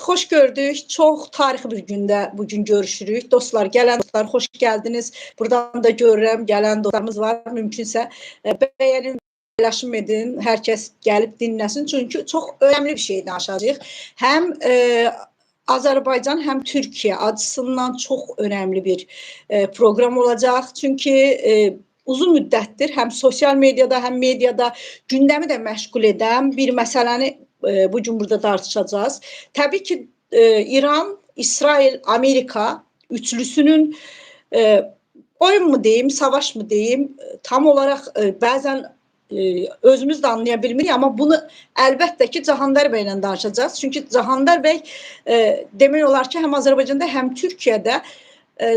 Xoş gördük. Çox tarixi bir gündə bugün görüşürük. Dostlar, gələn dostlar, xoş gəldiniz. Buradan da görürəm, gələn dostlarımız var. Mümkünsə bəyənin, paylaşım edin. Hər kəs gəlib dinləsin. Çünki çox önəmli bir şey danışacağıq. Həm Azərbaycan, həm Türkiyə açısından çox önəmli bir proqram olacaq. Çünki uzun müddətdir həm sosial mediada, həm mediada gündəmi də məşğul edən bir məsələni bugün burada tartışacağız. Təbii ki, İran, İsrail, Amerika üçlüsünün oyun mu deyim, savaş mı deyim, tam olaraq bəzən özümüz də anlaya bilmirik, amma bunu əlbəttə ki, Cahandar bəylə danışacağız. Çünki Cahandar bəy demək olar ki, həm Azərbaycanda, həm Türkiyədə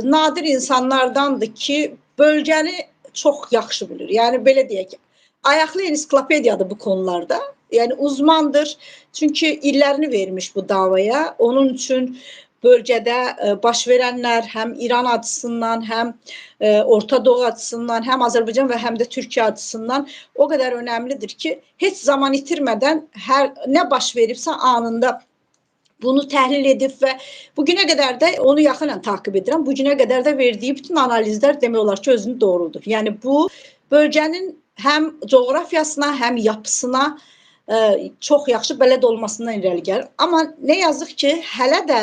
nadir insanlardandır ki, bölgəni çox yaxşı bilir. Yəni, belə deyək ki, ayaqlı ensiklopediyadır bu konularda. Yəni uzmandır. Çünki illərini vermiş bu davaya. Onun üçün bölgədə baş verənlər həm İran açısından, həm Orta Doğu açısından, həm Azərbaycan və həm də Türkiyə açısından o qədər önəmlidir ki, heç zaman itirmədən nə baş veribsə anında bunu təhlil edib və bugünə qədər də onu yaxından takip edirəm. Bugünə qədər də verdiyi bütün analizlər demək olar ki, özünü doğrudur. Yəni bu bölgənin həm coğrafiyasına, həm yapısına çox yaxşı bələd olmasından irəli gəlir. Amma nə yazıq ki, hələ də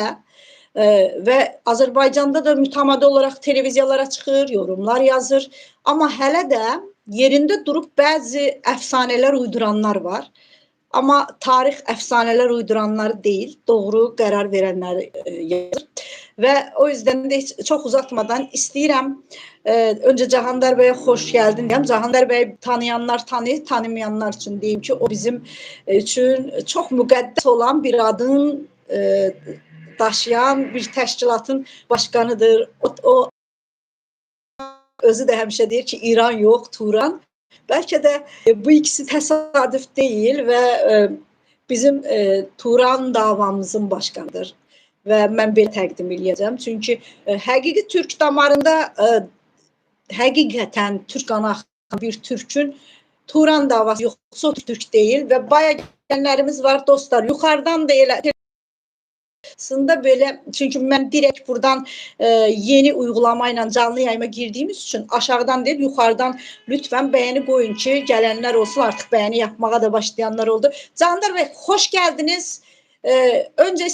və Azərbaycanda da mütəmadi olaraq televiziyalara çıxır, yorumlar yazır. Amma hələ də yerində durub bəzi əfsanələr uyduranlar var. Amma tarix əfsanələr uyduranları deyil, doğru qərar verənləri yazır. Və o yüzden də çox uzatmadan istəyirəm öncə Cahandar bəyə xoş gəldin deyəm. Cahandar bəy tanıyanlar tanıyır, tanımayanlar üçün deyim ki, o bizim üçün çox müqəddəs olan bir adın daşıyan bir təşkilatın başqanıdır. O özü də həmişə deyir ki, İran yox, Turan. Bəlkə də bu ikisi təsadüf deyil və bizim Turan davamızın başqanıdır və mən belə təqdim edəcəm. Çünki həqiqi türk damarında həqiqətən türk qanı axan bir türkün Turan davası yoxsa o türk deyil və baya gələnlərimiz var dostlar. Yuxarıdan da elə aslında belə, çünki mən direkt buradan yeni uygulamayla canlı yayıma girdiyimiz üçün aşağıdan deyil, yuxarıdan lütfən bəyəni qoyun ki, gələnlər olsun, artıq bəyəni yapmağa da başlayanlar oldu. Cahandar bəy, xoş gəldiniz. Öncə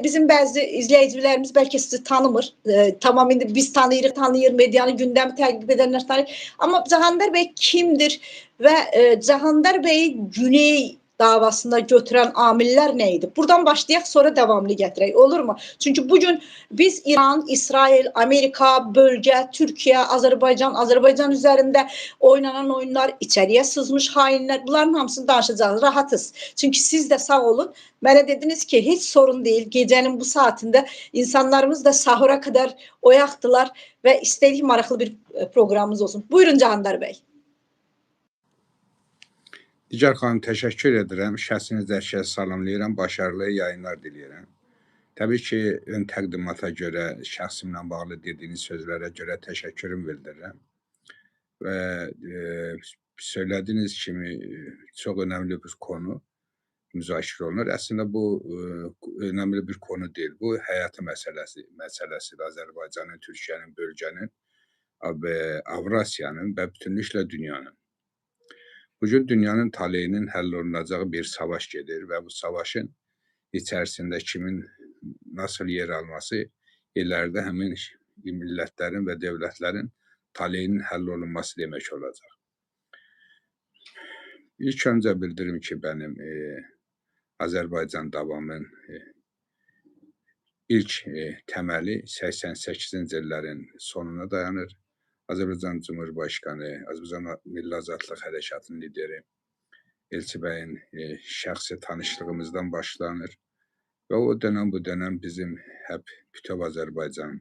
bizim bəzi izləyicilərimiz bəlkə sizi tanımır. Tamam, indi biz tanıyır, medianı, gündəmi təqib edənlər tanıyır. Amma Cahandar bəy kimdir və Cahandar bəyi Güney davasında götürən amillər nə idi? Buradan başlayaq, sonra davamlı gətirək, olur mu? Çünki bugün biz İran, İsrail, Amerika, bölgə, Türkiyə, Azərbaycan üzərində oynanan oyunlar, içəriyə sızmış hainlər, bunların hamısını danışacağız, rahatız. Çünki siz də sağ olun. Mənə dediniz ki, heç sorun deyil, gecənin bu saatində insanlarımız da sahura qədər oyaqdılar və istədik maraqlı bir proqramımız olsun. Buyurun Cahandar bəy. Nigar xanım, təşəkkür edirəm. Şəxsinizdə hər salamlayıram, başarılı yayınlar diləyirəm. Təbii ki, ön təqdimata görə, şəxsimlə bağlı dediyiniz sözlərə görə təşəkkürüm bildirirəm. Və söylədiyiniz kimi çox önəmli bir konu müzakirə olunur. Əslində bu önəmli bir konu deyil. Bu həyatı məsələsidir. Azərbaycanın, Türkiyənin, bölgənin, Avrasiyanın və bütünlüklə dünyanın. Bugün dünyanın taleyinin həll olunacağı bir savaş gedir və bu savaşın içərisində kimin nasıl yer alması ilərdə həmin millətlərin və dövlətlərin taleyinin həll olunması demək olacaq. İlk öncə bildirim ki, mənim Azərbaycan davamın ilk təməli 88-ci illərin sonuna dayanır. Azərbaycan Cumhurbaşqanı, Azərbaycan Milli Azadlıq Hərəkatının lideri Elçi bəyin şəxsi tanışlığımızdan başlanır və o dönəm bu dönəm bizim hep bütöv Azərbaycan,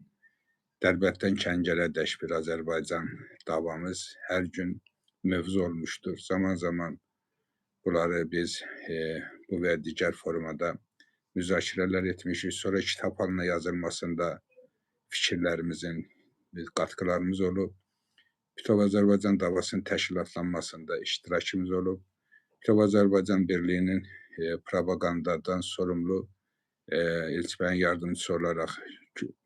Dərbətdən Kəngərədək bir Azərbaycan davamız hər gün mövzu olmuşdur. Zaman zaman bunları biz bu və digər formada müzakirələr etmişik. Sonra kitab halına yazılmasında fikirlərimizin qatkılarımız olub. Bütöv Azərbaycan davasının təşkilatlanmasında iştirakımız olub. Bütöv Azərbaycan Birliyinin propagandadan sorumlu Elçibəyin yardımçısı olaraq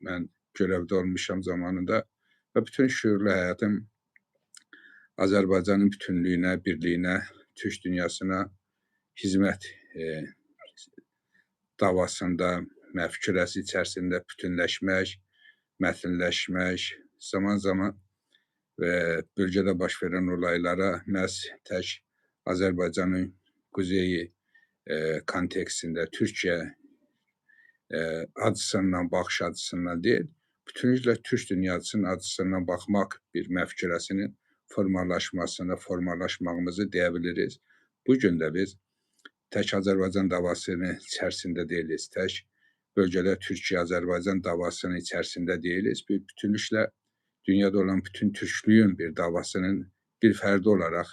mən görevdə olmuşam zamanında və bütün şüurlu həyatım Azərbaycanın bütünlüyünə, birliyinə, Türk dünyasına hizmət davasında, məfkurəsi içərisində bütünləşmək, mətinləşmək, zaman-zaman və bölgədə baş verən olaylara məhz tək Azərbaycanın quzeyi kontekstində Türkiyə açısından, baxış açısından deyil, bütünlüklə Türk dünyasının açısından baxmaq bir məfkurəsinin formalaşmağımızı deyə biliriz. Bugün də biz tək Azərbaycan davasının içərisində deyilik, tək bölgədə Türkiyə-Azərbaycan davasının içərisində deyilik. Bir bütünlüklə dünyada olan bütün türklüyün bir davasının bir fərdi olaraq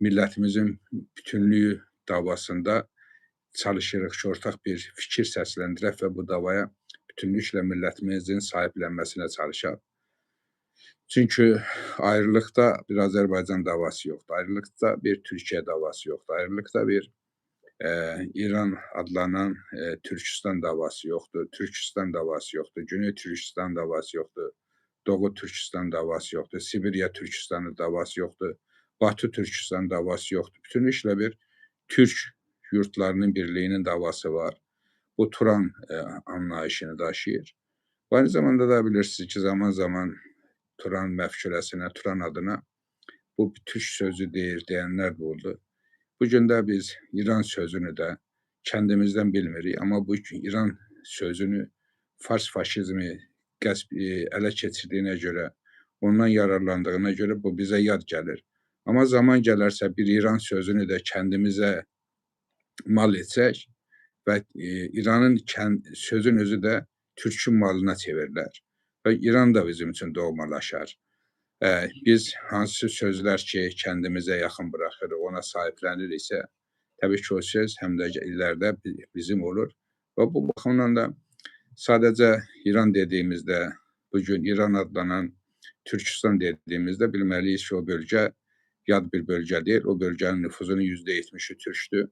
millətimizin bütünlüyü davasında çalışırıq ki, ortaq bir fikir səsləndirək və bu davaya bütünlüklə millətimizin sahiblənməsinə çalışaq. Çünki ayrılıqda bir Azərbaycan davası yoxdur, ayrılıqda bir Türkiyə davası yoxdur, ayrılıqda bir İran adlanan Türkistan davası yoxdur, Türkistan davası yoxdur, Güney Türkistan davası yoxdur, Doğu Türkistan davası yoxdur, Sibirya Türkistanı davası yoxdur, Batı Türkistan davası yoxdur. Bütünlüklə bir Türk yurtlarının birliyinin davası var. Bu Turan anlayışını daşıyır. Aynı zamanda da bilirsiniz ki, zaman-zaman Turan məfkurəsinə, Turan adına bu Türk sözü deyənlər də oldu. Bugün də biz İran sözünü də kəndimizdən bilmirik, amma bu İran sözünü Fars faşizmi ələ keçirdiyinə görə, ondan yararlandığına görə bu bizə yad gəlir. Amma zaman gələrsə bir İran sözünü də kəndimizə mal etsək və İranın sözün özü də Türkün malına çevirilər və İran da bizim üçün doğmalaşar. Biz hansı sözlər ki, kəndimizə yaxın bıraxırıq, ona sahiblənirik, təbii ki, o söz həm də illərdə bizim olur və bu baxımdan da sadəcə İran dediyimizdə, bugün İran adlanan Türkistan dediyimizdə bilməliyik ki, o bölgə yad bir bölgə deyil, o bölgənin nüfuzunun %70'i Türkdür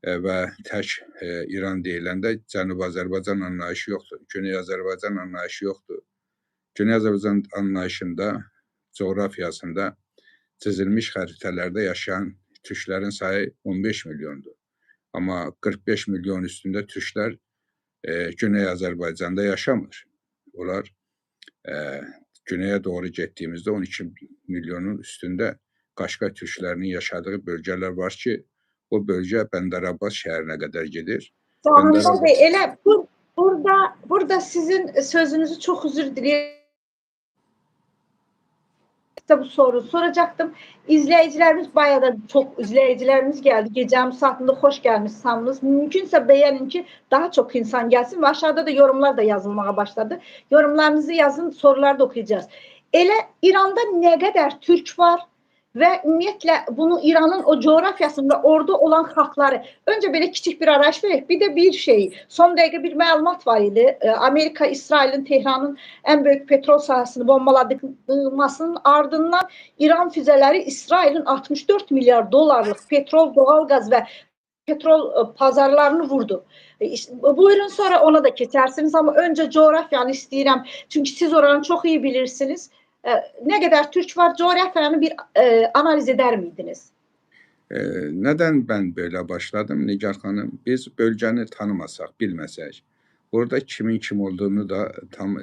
və tək İran deyiləndə Cənubi Azərbaycan anlayışı yoxdur, Güney Azərbaycan anlayışı yoxdur. Güney Azərbaycan anlayışında, coğrafiyasında çizilmiş xəritələrdə yaşayan Türklərin sayı 15 milyondur. Amma 45 milyon üstündə Türklər Güney Azərbaycanda yaşamır. Onlar güneyə doğru getdiyimizdə 12 milyonun üstündə Qaşqay türklərinin yaşadığı bölgələr var ki, o bölgə Bəndərabad şəhərinə qədər gedir. Canımlar Bey, elə burada sizin sözünüzü çok özür dileyerek bu soru soracaktım. İzleyicilerimiz bayağı da çok izleyicilerimiz geldi. Gecemiz saatinde hoş gelmiş sanırız. Mümkünse beğenin ki daha çok insan gelsin ve aşağıda da yorumlar da yazılmaya başladı. Yorumlarınızı yazın, sorular da okuyacağız. Elə İranda ne kadar Türk var ve ümumiyyətlə bunu İranın o coğrafyasında orada olan xalqları önce belə kiçik bir arayış verək. Bir de bir şey, son dəqiqə bir məlumat var idi. Amerika, İsrail'in Tehran'ın en büyük petrol sahasını bombaladılmasının ardından İran füzeleri İsrail'in 64 milyar dolarlık petrol, doğalgaz ve petrol pazarlarını vurdu. Buyurun sonra ona da geçersiniz ama önce coğrafyanı istəyirəm. Çünkü siz oranı çok iyi bilirsiniz. Ne kadar Türk var, coğrafyanı bir analiz eder miydiniz? Neden ben böyle başladım Nigar Hanım? Biz bölgəni tanımasaq, bilməsək, orada kimin kim olduğunu da tam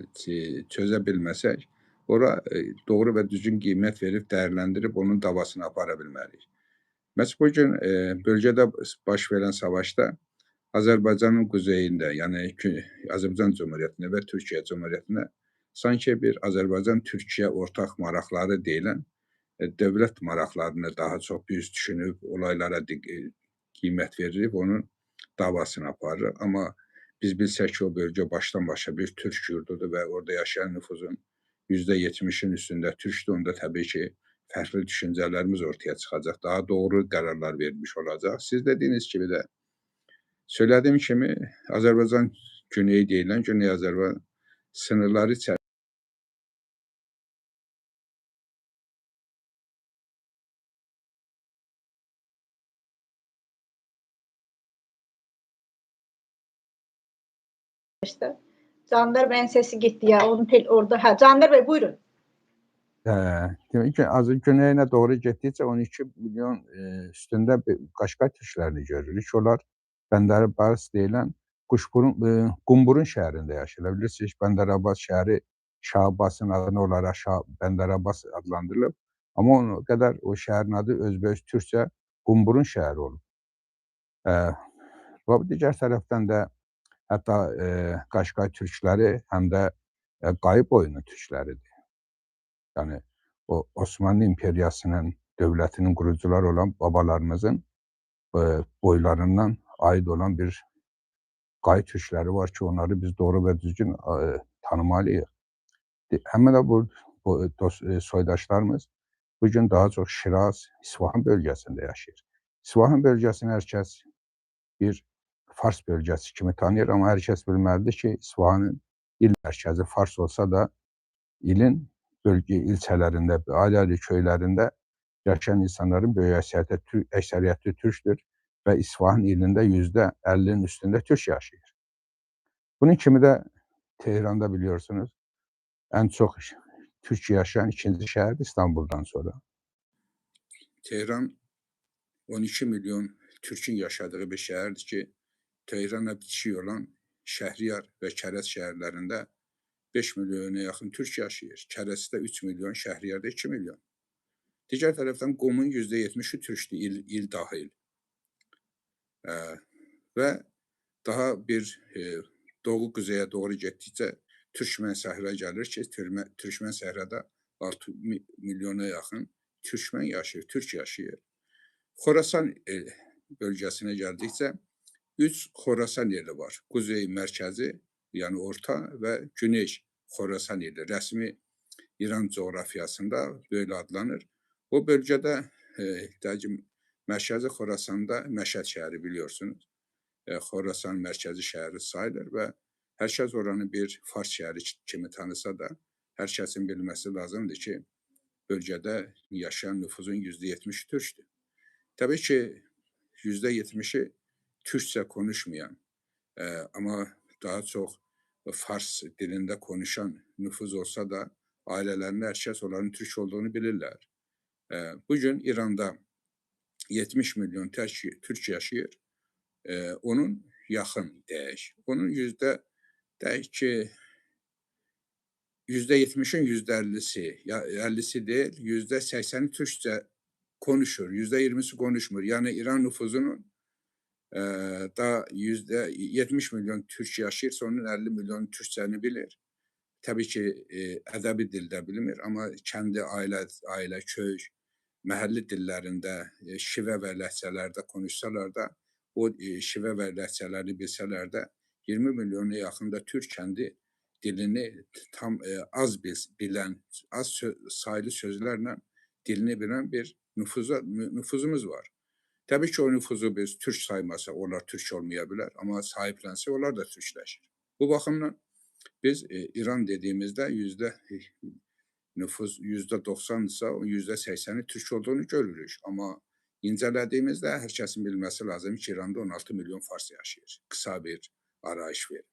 çözə bilməsək, ora doğru və düzgün qiymət verib, dəyərləndirib onun davasını apara bilmərik. Məhz bugün bölgədə baş verən savaşda Azərbaycanın quzeyində, yəni Azərbaycan Cumhuriyyətinə və Türkiyə Cumhuriyyətinə sanki bir Azərbaycan-Türkiyə ortaq maraqları deyilən dövlət maraqlarını daha çox biz düşünüb, olaylara qiymət verib, onun davasını aparır. Amma biz bilsək ki, o bölgə başdan başa bir Türk yurdudur və orada yaşayan nüfuzun %70'in üstündə Türkdür, onda təbii ki, fərqli düşüncələrimiz ortaya çıxacaq, daha doğru qərarlar vermiş olacaq. Siz dediyiniz kimi də, söylədiyim kimi, Azərbaycan güneyi deyilən, Güney Azərbaycan sınırları içərisində işte. Canlar Bey'in sesi gitti ya. Onun orada. Ha, Canlar Bey buyurun. Demək ki, azı güneyinə doğru getdikcə 12 milyon üstündə Qaşqay türklərini görürük. Onlar Bəndər-Abbas deyilən Qumburun şəhərində yaşayırlar. Bilirsiniz, Bəndər-Abbas şəhəri Şah Abbasın adına olaraq Bəndər-Abbas adlandırılıb. Amma o qədər o şəhərin adı özbəöz türkcə Qumburun şəhəri olub. Və digər tərəfdən də hətta Qaşqay türkləri həm də Qayı boyunun türkləridir. Yəni, o Osmanlı İmperiyasının, dövlətinin qurucuları olan babalarımızın boylarından aid olan bir Qayı türkləri var ki, onları biz doğru və düzgün tanımalıyıq. Həmin də bu soydaşlarımız bugün daha çox Şiraz, İsfahan bölgəsində yaşayır. İsfahan bölgəsini hər kəs bir Fars bölgəsi kimi tanıyır, amma hər kəs bilməlidir ki, İsfahanın il mərkəzi Fars olsa da ilin bölgə ilçələrində, ailə köylərində yaşayan insanların böyük əksəriyyəti türkdür və İsfahan ilində %50'nin üstündə türk yaşayır. Bunun kimi də Tehranda biliyorsunuz, ən çox türk yaşayan ikinci şəhərdir İstanbuldan sonra. Tehran 12 milyon türkün yaşadığı bir şəhərdir ki, Tehran'a bitişik olan Şəhriyar və Kərəz şəhərlərində 5 milyona yaxın türk yaşayır. Kərəzdə 3 milyon, Şəhriyarda 2 milyon. Digər tərəfdən Qumun %70'i türkdür, il dahil. Və daha bir doğu-qüzəyə doğru getdikcə Türkmen səhra gəlir ki, Türkmen səhrada 6 milyona yaxın Türkmen yaşayır, türk yaşayır. Xorasan bölgəsinə gəldikcə 3 Xorasan eli var. Quzey mərkəzi, yəni orta və güney Xorasan ili. Rəsmi İran coğrafiyasında böyle adlanır. O bölgədə mərkəzi Xorasanda Məşəd şəhəri biliyorsunuz. Xorasan mərkəzi şəhəri sayılır və hər kəs oranı bir Fars şəhəri kimi tanısa da, hər kəsin bilməsi lazımdır ki, bölgədə yaşayan nüfusun %70'i türkdür. Təbii ki, %70'i türkçə konuşmayan, ama daha çox Fars dilində konuşan nüfuz olsa da, ailələrində hər kəs onların türk olduğunu bilirlər. Bugün İranda 70 milyon türk yaşayır. Onun yaxın deyək. Onun deyək ki, %70'in %50'si, 50'si değil, %80'i Türkçe konuşur, %20'si konuşmur. Yani İran nüfuzunun da %70 milyon Türk yaşayırsa onun 50 milyon Türkçəni bilir. Tabii ki, ədəbi dildə bilmir, amma kəndi ailə, köy, məhəlli dillərində, şivə və ləhcələrdə konuşsalar da, o şivə və ləhcələri bilsələr də 20 milyona yaxında Türk kəndi dilini tam az bilən, az sayılı sözlərlə dilini bilən bir nüfuzumuz var. Təbii ki, o nüfuzu biz Türk saymasa, onlar Türk olmaya bilər, amma sahiblənsə onlar da Türkləşir. Bu baxımdan biz İran dediyimizdə nüfus %90'sa o %80'i Türk olduğunu görürük. Amma incələdiyimizdə hər kəsin bilməsi lazım ki, İranda 16 milyon Fars yaşayır. Qısa bir arayış verir.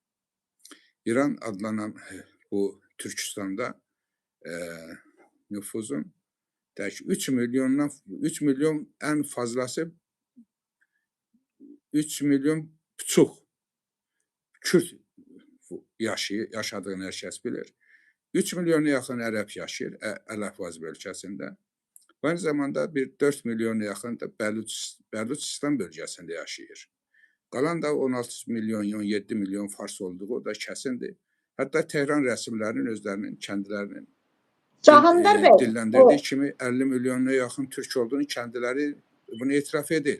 İran adlanan bu Türkistanda nüfusun 3 milyon en fazlası 3 milyon buçuq Kürt yaşadığını hər kəs bilir. 3 milyona yaxın ərəb yaşayır Əlahvaz bölgəsində. Aynı zamanda bir 4 milyona yaxın da Bəluçistan bölgəsində yaşayır. Qalan da 16 milyon, 17 milyon Fars olduğu o da kəsindir. Hətta Tehran rəsmilərinin özlərinin, kəndlərinin dillendirdiği kimi 50 milyona yaxın Türk olduğunu kendileri bunu etiraf edir.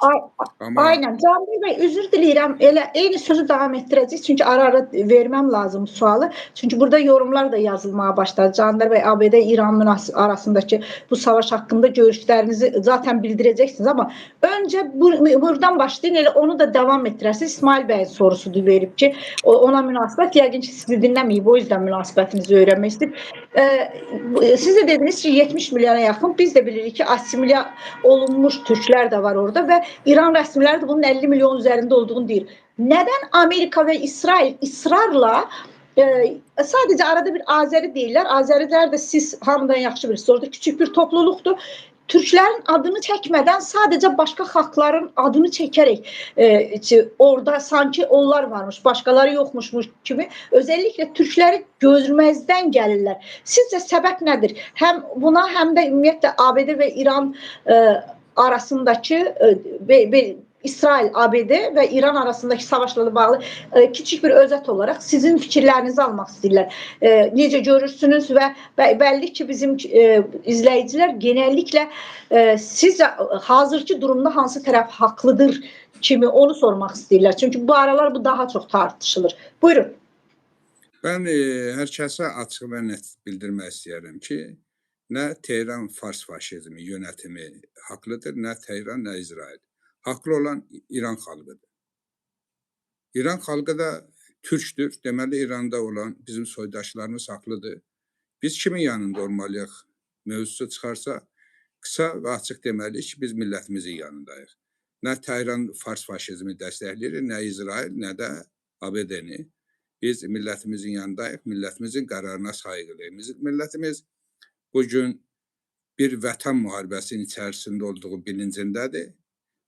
Aynen. Canbir Bey, üzr diləyirəm. Eyni sözü davam etdirəcəyik. Çünki ara-ara verməm lazım sualı. Çünki burada yorumlar da yazılmaya başladı. Canbir Bey, ABD-İran arasındaki bu savaş hakkında görüşlərinizi zaten bildirəcəksiniz. Ama önce buradan başlayın. Elə onu da devam etdirərsiniz. İsmail Bey'in sorusudur verib ki, ona münasibət. Yəqin ki, sizi dinləməyib. O yüzden münasibətinizi öyrənmək istəyib. Siz de dediniz ki, 70 milyona yaxın. Biz de bilirik ki, asimilya olunmuş Türklər de var orada ve İran rəsmiləri de bunun 50 milyon üzerinde olduğunu deyir. neden Amerika ve İsrail ısrarla sadece arada bir Azeri değiller. Azeriler de siz hamıdan yaxşı bilirsiniz. Orada küçük bir topluluktu. Türklerin adını çekmeden sadece başka halkların adını çekerek orada sanki onlar varmış, başkaları yokmuş gibi özellikle Türkleri görmezden gelirler. Sizce sebep nedir? Hem buna hem de ümumiyyətlə ABD ve İran arasındaki İsrail, ABD ve İran arasındaki savaşlarla bağlı küçük bir özet olarak sizin fikirlerinizi almak isterler. Necə görürsünüz ve belli ki bizim izleyiciler genellikle sizce hazırki durumda hansı taraf haklıdır kimi onu sormak isterler. Çünkü bu aralar bu daha çok tartışılır. Buyurun. Ben hər kəsə açıq və net bildirmək istəyirəm ki, nə Tehran Fars faşizmi yönətimi haqlıdır, nə Tehran, nə İsrail. Haqlı olan İran xalqıdır. İran xalqı da türkdür. Deməli, İranda olan bizim soydaşlarımız haqlıdır. Biz kimin yanında olmalıyıq mövzusu çıxarsa, qısa və açıq deməliyik ki, biz millətimizin yanındayıq. Nə Tehran Fars faşizmi dəstəkləyir, nə İsrail, nə də ABD-ni. Biz millətimizin yanındayıq, millətimizin qərarına sayğılıyıq. Millətimiz bugün bir vətən müharibəsinin içərisində olduğu bilincindədir.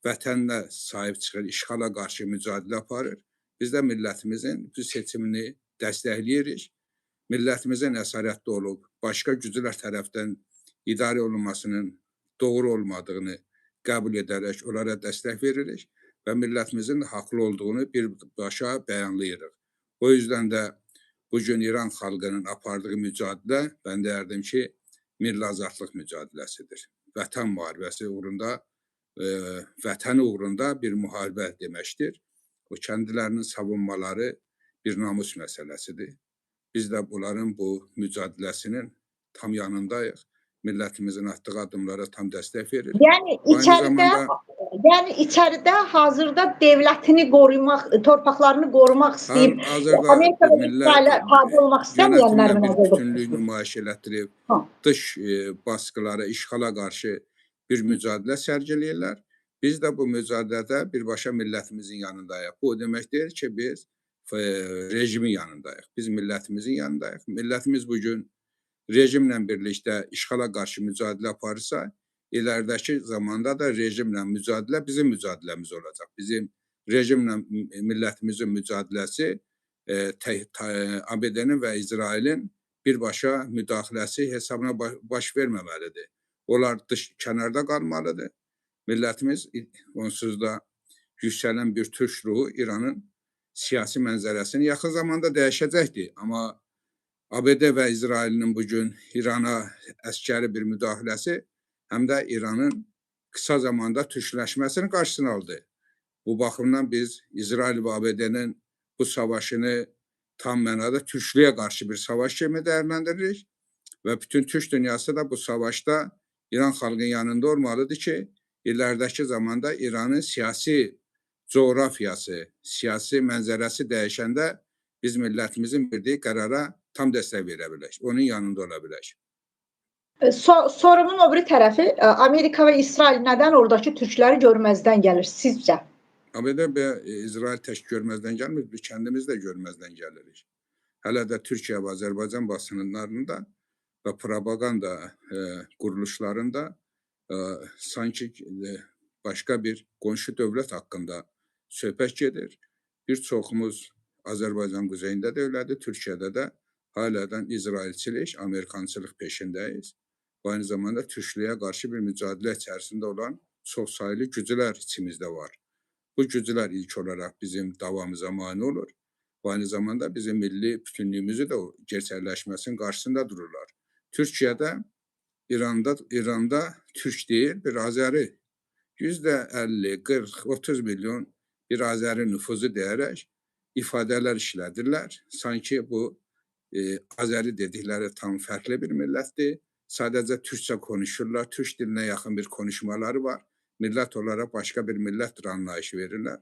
Vətənlə sahib çıxır, işğala qarşı mücadilə aparır. Biz də millətimizin bu seçimini dəstəkləyirik. Millətimizin əsarətdə olub, başqa güclər tərəfdən idarə olunmasının doğru olmadığını qəbul edərək onlara dəstək veririk və millətimizin haqlı olduğunu birbaşa bəyanlayırıq. O yüzden de bugün İran xalqının apardığı mücadilə, ben deyərdim ki, milli azadlıq mücadelesidir. Vətən müharibəsi uğrunda, vətəni uğrunda bir müharibə deməkdir. O kendilərinin savunmaları bir namus məsələsidir. Biz de bunların bu mücadelesinin tam yanındayıq. Millətimizin atdığı adımlara tam dəstək veririk. Yani içeride hazırda devletini korumak, torpaqlarını korumak istəyib Amerika ve İsrail'e tabi olmaq istəməyənlər mi? Bütünlüyü nümayiş elətdirib, dış baskılara, işğala qarşı bir mücadilə sərgiləyirlər. Biz de bu mücadilədə birbaşa millətimizin yanındayıq. Bu demək deyil ki, biz rejimin yanındayıq. Biz millətimizin yanındayıq. Millətimiz bugün rejimlə birlikdə işğala qarşı mücadilə aparırsa, iləridəki zamanda da rejimlə mücadilə bizim mücadiləmiz olacaq. Bizim rejimlə millətimizin mücadiləsi ABD-nin və İsrailin birbaşa müdaxiləsi hesabına baş verməməlidir. Onlar kənarda qalmalıdır. Millətimiz onsuz da yüksələn bir türk ruhu İranın siyasi mənzərəsini yaxın zamanda dəyişəcəkdir. Amma ABD və İsrailin bugün İrana əskəri bir müdaxiləsi həm də İranın qısa zamanda türkləşməsinin qarşısını aldı. Bu baxımdan biz İsrail və ABD-nin bu savaşını tam mənada türklüyə qarşı bir savaş kimi dəyərləndiririk və bütün türk dünyası da bu savaşda İran xalqının yanında olmalıdır ki, iləridəki zamanda İranın siyasi coğrafiyası, siyasi mənzərəsi dəyişəndə biz millətimizin verdiyi qərara tam dəstək verə bilək, onun yanında ola bilək. Sorumun o biri tərəfi, Amerika ve İsrail neden oradaki Türkleri görmezden gelir sizce? ABD və İsrail tək görmezden gəlmir, biz kendimiz de görmezden gəlirik. Hələ də Türkiyə və Azərbaycan basınlarında və propaganda quruluşlarında sanki başqa bir qonşu dövlət haqqında söhbət gedir. Bir çoxumuz Azərbaycan quzeyində də elədir, Türkiyədə də haladan İsrailçilik, Amerikançılıq peşindəyiz. Bu aynı zamanda Türklüyə qarşı bir mücadilə içərisində olan çox sayılı güclər içimizdə var. Bu güclər ilk olaraq bizim davamıza mane olur. Bu aynı zamanda bizim milli bütünlüyümüzü də gerçəkləşməsinin qarşısında dururlar. Türkiyədə, İranda Türk deyil, bir Azəri %50, 40, 30 milyon bir Azəri nüfuzu deyərək ifadələr işlədirlər. Sanki bu Azəri dedikləri tam fərqli bir millətdir. Sadəcə türkçə konuşurlar, türk dilinə yaxın bir konuşmaları var. Millət olaraq başqa bir millətdir anlayışı verirlər.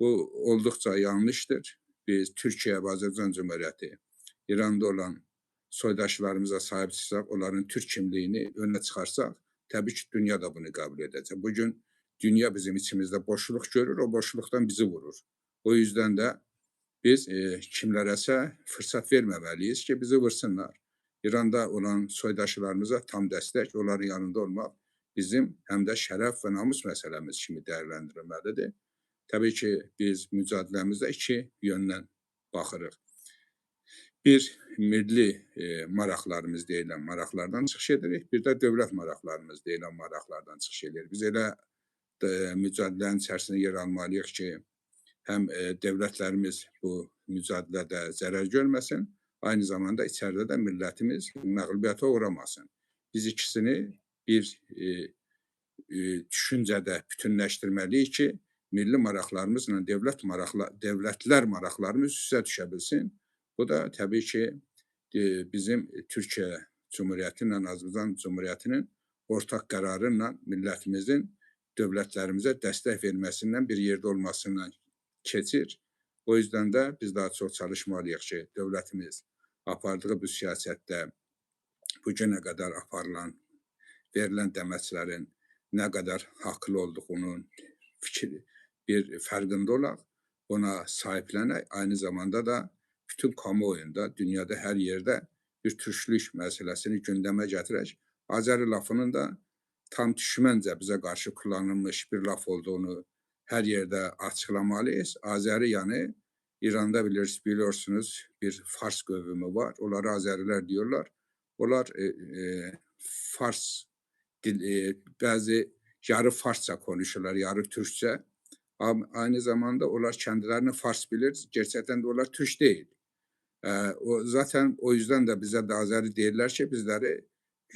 Bu olduqca yanlışdır. Biz Türkiyə və Azərbaycan Cümhuriyyəti İranda olan soydaşlarımıza sahib çıxsaq, onların türk kimliyini önünə çıxarsaq, təbii ki, dünya da bunu qəbul edəcək. Bugün dünya bizim içimizdə boşluq görür, o boşluqdan bizi vurur. O yüzden de biz kimlərəsə fırsat verməməliyik ki, bizi vursunlar. İranda olan soydaşlarımıza tam dəstək, onların yanında olmaq bizim həm də şərəf və namus məsələmiz kimi dəyərləndirilməlidir. Təbii ki, biz mücadiləmizdə iki yöndən baxırıq. Bir, milli maraqlarımız deyilən maraqlardan çıxış edirik, bir də dövlət maraqlarımız deyilən maraqlardan çıxış edirik. Biz elə mücadilənin içərisində yer almalıyıq ki, həm dövlətlərimiz bu mücadilədə zərər görməsin, aynı zamanda içəridə də millətimiz məğlubiyyətə uğramasın. Biz ikisini bir düşüncədə bütünləşdirməliyik ki, milli maraqlarımızla dövlətlər maraqlarımız üstə düşə bilsin. Bu da təbii ki, bizim Türkiyə Cumhuriyyəti ilə Azərbaycan Cumhuriyyətinin ortaq qərarı ilə millətimizin dövlətlərimizə dəstək verməsindən bir yerdə olmasından keçir. O yüzden de biz daha çox çalışmalıyıq ki, dövlətimiz apardığı bu siyasətdə bugünə qədər aparılan, verilən dəməclərin nə qədər haqlı olduğunun bir fərqində olaq, ona sahiblənək, aynı zamanda da bütün kamuoyunda, dünyada hər yerdə bir türklük məsələsini gündəmə gətirək. Azəri lafının da tam düşməncə bizə qarşı kullanılmış bir laf olduğunu hər yerdə açıqlamalıyız. Azəri yəni İranda biliyorsunuz bir Fars qövmü var. Onlara Azərilər diyorlar. Onlar Fars bəzi yarı Farsça konuşurlar, yarı Türkçe. Aynı zamanda onlar kendilerini Fars bilir. Gerçekten de onlar Türk değil. Zaten o yüzden de bize de Azeri deyirlər ki, bizləri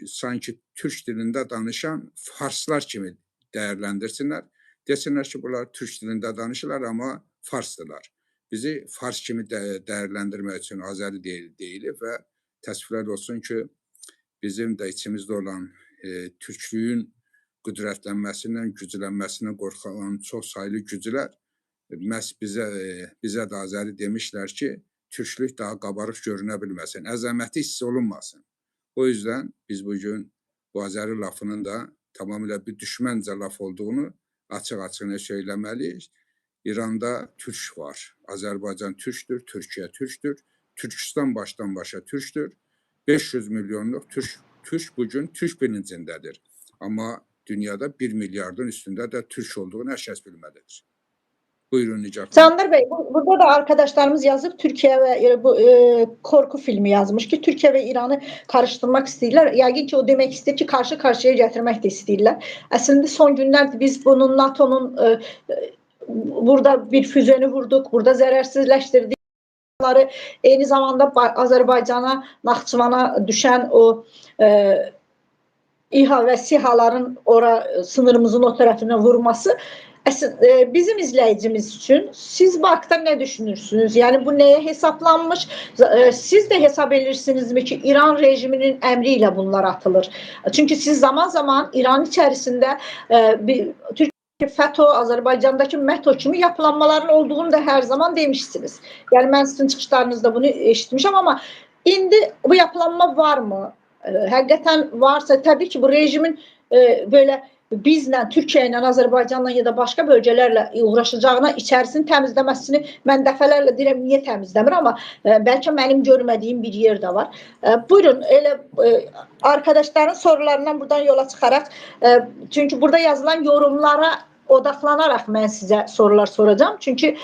sanki Türk dilində danışan Farslar kimi dəyərləndirsinlər. Desinlər ki, bunlar Türk dilində danışırlar, amma Farsdılar. Bizi Fars kimi dəyərləndirmək üçün Azəri deyilir və təəssüflər olsun ki, bizim də içimizdə olan Türklüyün qüdrətlənməsindən, güclənməsindən qorxan çox saylı güclər məhz bizə də Azəri demişlər ki, Türklük daha qabarıq görünə bilməsin, əzəməti hiss olunmasın. O yüzden biz bugün bu Azəri lafının da tamamıyla bir düşməncə laf olduğunu açıq-açığına söyləməliyik. İranda Türk var. Azərbaycan Türkdür, Türkiyə Türkdür. Türkistan başdan başa Türkdür. 500 milyonluq Türk bugün Türk bilincindədir. Amma dünyada 1 milyardın üstündə də Türk olduğunu hər kəs bilməlidir. Buyurun Nigar xanım. Canlar Bey, burada da arkadaşlarımız yazıp Türkiye ve bu korku filmi yazmış ki Türkiye ve İran'ı karıştırmak istəyirlər. Yəqin ki o demek istəyir ki karşı karşıya gətirmək də istəyirlər. Əslində son günlərdir biz bunun NATO'nun burada bir füzeni vurduk, burada zərərsizləşdirdik. Eyni zamanda Azərbaycana, Naxçıvana düşən o İHA və SİHA'ların sınırımızın o tərəfinə vurması bizim izləyicimiz üçün siz bu haqda nə düşünürsünüz? Yəni bu nəyə hesablanmış? Siz də hesab edirsinizmi ki İran rejiminin əmri ilə bunlar atılır? Çünki siz zaman zaman İran içərisində Türkiye FETÖ, Azərbaycandakı METO kimi yapılanmaların olduğunu da hər zaman demişsiniz. Yəni mən sizin çıxışlarınızda bunu eşitmişəm, amma indi bu yapılanma var mı? Həqiqətən varsa təbii ki bu rejimin böyle bizlə, Türkiyə ilə, Azərbaycanla ya da başqa bölgələrlə uğraşacağına içərisini təmizləməsini mən dəfələrlə deyirəm, niyə təmizləmir, amma bəlkə mənim görmədiyim bir yer də var. Buyurun, elə arkadaşların sorularından buradan yola çıxaraq, çünki burada yazılan yorumlara odaqlanaraq mən sizə sorular soracağım. Çünki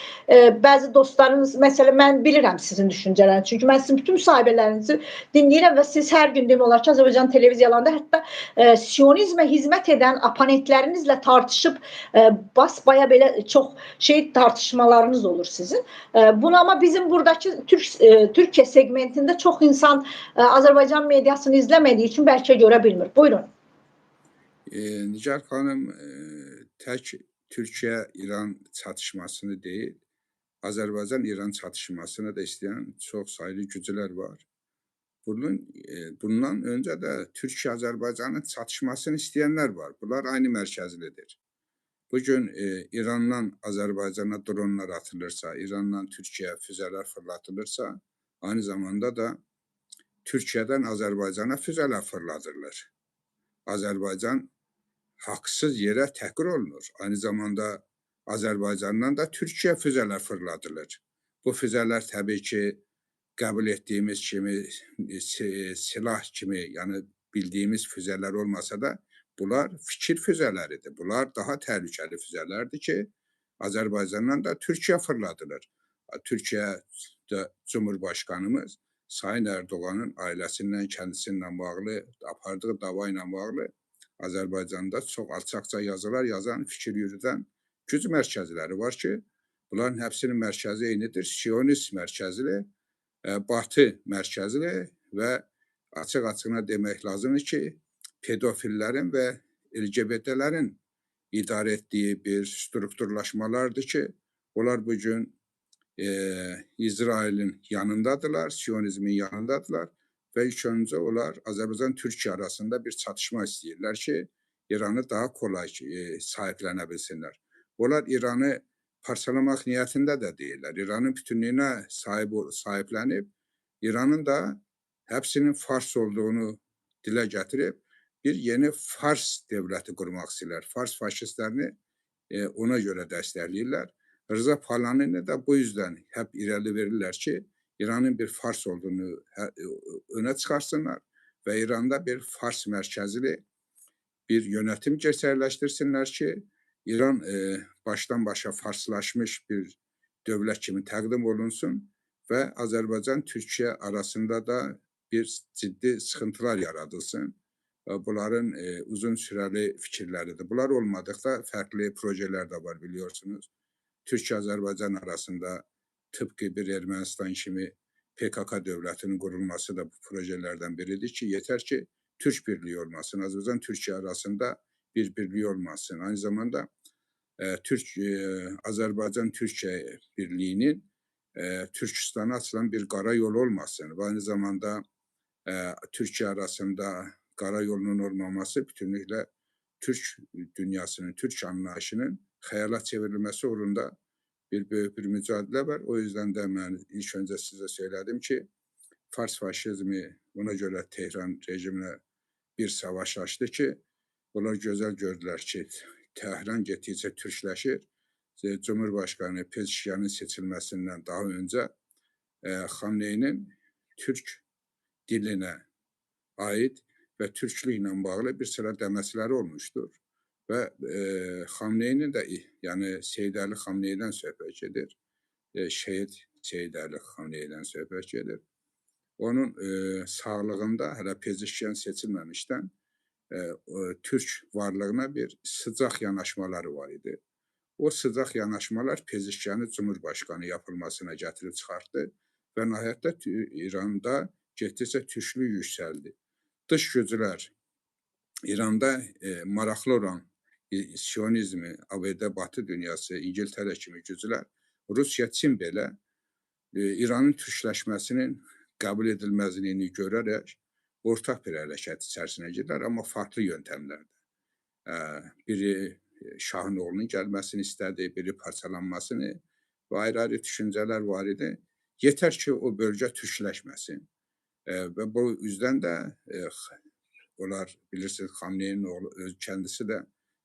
bəzi dostlarınız, məsələn, mən bilirəm sizin düşüncələrinizi. Çünki mən sizin bütün müsahibələrinizi dinləyirəm və siz hər gün demək olar ki, Azərbaycan televiziyalarında hətta Siyonizmə hizmət edən oponentlərinizlə tartışıb basbaya belə çox tartışmalarınız olur sizin. Bunu ama bizim buradakı Türkiye segmentində çox insan Azərbaycan mediasını izləmədiyi üçün bəlkə görə bilmir. Buyurun. Nigar xanım, tək Türkiyə-İran çatışmasını deyil, Azərbaycan-İran çatışmasını da istəyən çox saylı güclər var. Bundan öncə də Türkiyə-Azərbaycanın çatışmasını istəyənlər var. Bunlar aynı mərkəzlidir. Bugün İrandan Azərbaycana dronlar atılırsa, İrandan Türkiyə füzələr fırlatılırsa, aynı zamanda da Türkiyədən Azərbaycana füzələr fırladırlar. Azərbaycan haqsız yerə təhqir olunur. Aynı zamanda Azərbaycandan da Türkiyə füzələr fırladılır. Bu füzələr təbii ki, qəbul etdiyimiz kimi silah kimi, yəni bildiyimiz füzələr olmasa da, bunlar fikir füzələridir. Bunlar daha təhlükəli füzələrdir ki, Azərbaycandan da Türkiyə fırladılır. Türkiyə Cumhurbaşqanımız Sayın Erdoğanın ailəsindən, kəndisindən bağlı, apardığı dava ilə bağlı Azərbaycanda çox alçaqca yazılar yazan, fikir yürüdən güc mərkəzləri var ki, bunların həbsinin mərkəzi eynidir. Siyonist mərkəzli, Batı mərkəzli və açıq-açığına demək lazımdır ki, pedofillərin və LGBT-lərin idarə etdiyi bir strukturlaşmalardır ki, onlar bugün İsrailin yanındadırlar, Siyonizmin yanındadırlar və ilk öncə onlar Azərbaycan-Türkiyə arasında bir çatışma istəyirlər ki, İranı daha kolay sahiblənə bilsinlər. Onlar İranı parçalamaq niyyətində də deyirlər. İranın bütünlüyünə sahiblənib, İranın da həbsinin Fars olduğunu dilə gətirib, bir yeni Fars dövləti qurmaq istəyirlər. Fars faşistlərini ona görə dəstəkləyirlər. Rıza Pahlavi'ni de bu yüzden hep ileri verirler ki, İran'ın bir Fars olduğunu öne çıkarsınlar ve İran'da bir Fars merkezli bir yönetim gerçekleştirsinler ki, İran baştan başa Farslaşmış bir devlet kimi təqdim olunsun ve Azərbaycan-Türkiyə arasında da bir ciddi sıkıntılar yaradılsın. Bunların uzun süreli fikirləridir. Bunlar olmadıqda farklı projeler de var biliyorsunuz. Türkiyə-Azərbaycan arasında tıpkı bir Ermənistan kimi PKK dövlətinin qurulması da bu projelərdən biridir ki, yeter ki Türk birliği olmasın. Azərbaycan-Türkiyə arasında bir birliği olmasın. Aynı zamanda Azərbaycan-Türkiyə birliğinin Türkistana açılan bir qara yol olmasın. Ve aynı zamanda Türkiyə arasında qara yolunun olmaması bütünlüklə Türk dünyasının, Türk anlayışının xəyala çevrilməsi uğrunda bir böyük bir mücadilə var. O yüzden de ben ilk önce size söyledim ki, Fars faşizmi buna göre Tehran rejimine bir savaş açtı ki, bunlar güzel gördüler ki, Tehran getdikcə Türkləşir. Cumhurbaşkanı Pezeşkiyanın seçilməsindən daha önce Xamneyinin Türk diline ait ve Türklüklə bağlı bir sıra deməçləri olmuştur. Ve Xamneyinin de yani Seyid Ali Xamney'den söhbət gedir. Şehit Seyid Ali Xamney'den söhbət gedir. Onun sağlığında hələ Pezeşkiyan seçilməmişdən Türk varlığına bir sıcaq yanaşmaları var idi. O sıcaq yanaşmalar Pezeşkiyanı Cumhurbaşkanı yapılmasına gətirib çıxartdı və nəhayətdə İranda getdikcə türklük yüksəldi. Dış güclər İranda maraqlı olan Siyonizmi, ABD, Batı dünyası, İngiltərə kimi güclər, Rusiya, Çin belə İranın türkləşməsinin qəbul edilməzliyini görərək ortaq bir hərəkət içərisinə girlər, amma farklı yöntəmlərdə. Biri Şahın oğlunun gəlməsini istədi, biri parçalanmasını və ayrı-ayrı düşüncələr var idi. Yeter ki, o bölgə türkləşməsin. Və bu yüzden de onlar bilirsiniz Xamneyinin oğlu kendisi de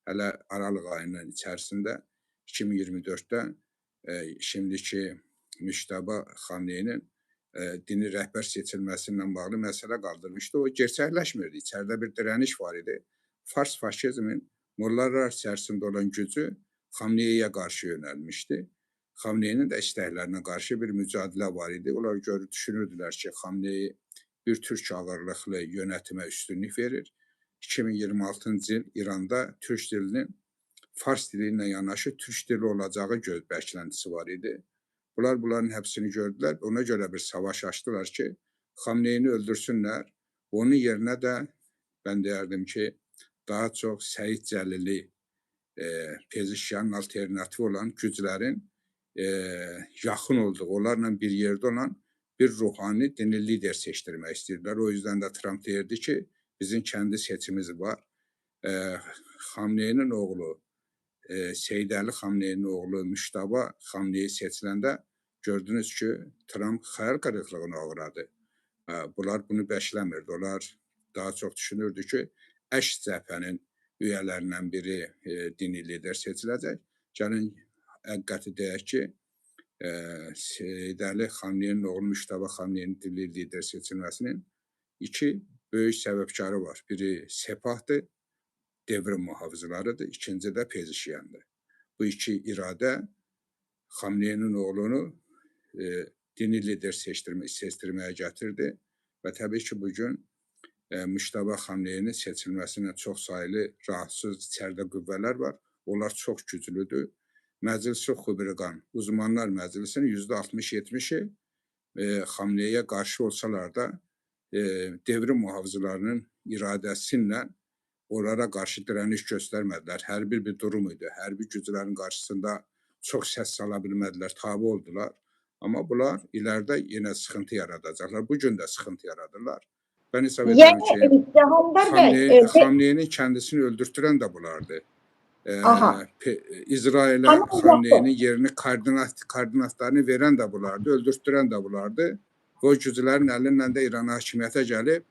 hələ Aralıq ayının içərisində 2024'te şimdiki Müştəba Xamneyinin dini rəhbər seçilməsindən bağlı məsələ qaldırmışdı. O gerçəkləşmirdi. İçəridə bir direniş var idi. Fars faşizmin Mollalar içərisində olan gücü Xamneyiyə qarşı yönəlmişdi. Xamneyinin də istəklərinə qarşı bir mücadilə var idi. Onlar düşünürdülər ki, Xamneyi bir Türk ağırlıqlı yönetimə üstünlük verir. 2026-cı il İranda Türk dilinin Fars dili ilə yanaşı Türk dili olacağı bəklentisi var idi. Bunların hepsini gördülər. Ona göre bir savaş açtılar ki, Xamneyini öldürsünlər. Onun yerine de ben derdim ki, daha çok Seyid Cəlili, Pezeşkiyanın alternatifi olan güclərin yaxın olduğu, onlarla bir yerde olan bir ruhani dini lider seçtirmək istəyirlər. O yüzden de Trump deyirdi ki, bizim kendi seçimiz var. Xamneyinin oğlu, Seyid Ali Xamneyinin oğlu Müştəba Xamneyi seçiləndə gördünüz ki, Trump xəyal qırıqlığına uğradı. Bunlar bunu bəşləmirdi. Onlar daha çok düşünürdü ki, Əş cəbhənin üyələrindən biri dini lider seçiləcək. Gəlin əqqəti deyək ki, Seyid Əli Xamneyinin oğlu Müştəbə Xamneyinin dili lider seçilməsinin iki böyük səbəbkarı var. Biri Sepahdır, devrim mühafizələrıdır, ikinci də Pezişiyandır. Bu iki iradə Xamneyinin oğlunu dini lider seçdirməyə gətirdi və təbii ki, bugün Müştəbə Xamneyinin seçilməsindən çox sayılı rahatsız içəridə qüvvələr var. Onlar çox güclüdür. Məclis-i Xubirqan, Uzmanlar Məclisinin %60-70-i Xamneyə qarşı olsalar da devrim mühafizələrinin iradəsindən onlara qarşı dirəniş göstərmədilər. Hərbi bir durum idi. Hərbi güclərin qarşısında çox səs sala bilmədilər, tabi oldular. Amma bunlar ilərdə yenə sıxıntı yaradacaqlar. Bugün də sıxıntı yaradırlar. Ben hesab edirəm ki, Xamneyinin kendisini öldürtürən də bunlardır. İsrail'e Xamneyinin yerini koordinatlarını veren de bunlardı, öldürtürən də bunlardı. O güclərin əlindən də İran hakimiyyətə gəlib,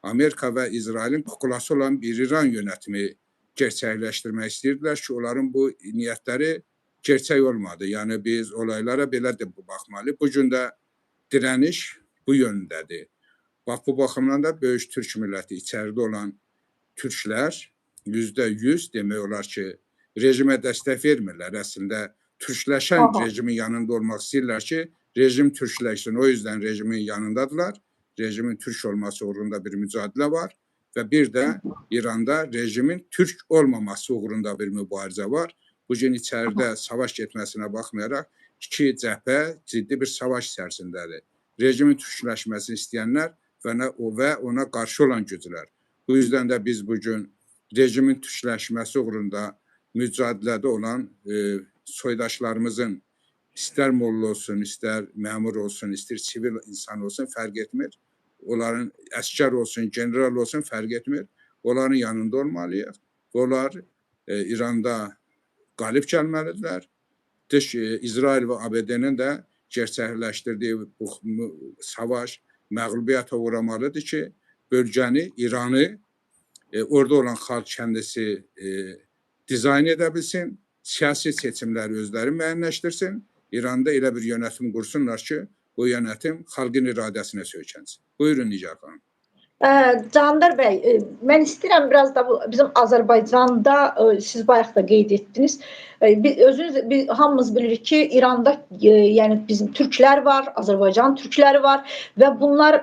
Amerika və İsrailin kuklası olan bir İran yönətimi gerçəkləşdirmək istəyirdilər ki, onların bu niyyətləri gerçək olmadı. Yəni biz olaylara belə də baxmalı. Bugün də dirəniş bu yöndədir. Bax, bu baxımdan da böyük Türk milləti içəridə olan Türklər %100 demək olar ki, rejimə dəstək vermirlər. Əslində, türkləşən rejimin yanında olmaq istəyirlər ki, rejim türkləşsin. O yüzden rejimin yanındadılar. Rejimin Türk olması uğrunda bir mücadilə var. Və bir də İranda rejimin Türk olmaması uğrunda bir mübarizə var. Bugün içəridə savaş getməsinə baxmayaraq, iki cəbhə ciddi bir savaş içərisindədir. Rejimin türkləşməsini istəyənlər və ona qarşı olan güclər. Bu yüzden də biz bugün rejimin türkləşməsi uğrunda mücadilədə olan soydaşlarımızın istər molla olsun, istər məmur olsun, istər sivil insan olsun, fərq etmir. Onların əskər olsun, general olsun, fərq etmir. Onların yanında olmalıyıq. Onlar İranda qalib gəlməlidirlər. İsrail və ABD-nin də gerçəkləşdirdiyi bu savaş məğlubiyyata uğramalıdır ki, bölgəni, İranı orada olan xalq kəndisi dizayn edə bilsin, siyasi seçimləri özləri müəyyənləşdirsin, İranda elə bir yönetim qursunlar ki, o yönetim xalqın iradəsinə söykənsin. Buyurun Nigar xanım. Candar bəy, mən istəyirəm biraz da bizim Azərbaycanda, siz bayaq da qeyd etdiniz, özünüz hamımız bilirik ki, İranda yəni bizim türklər var, Azərbaycan türkləri var və bunlar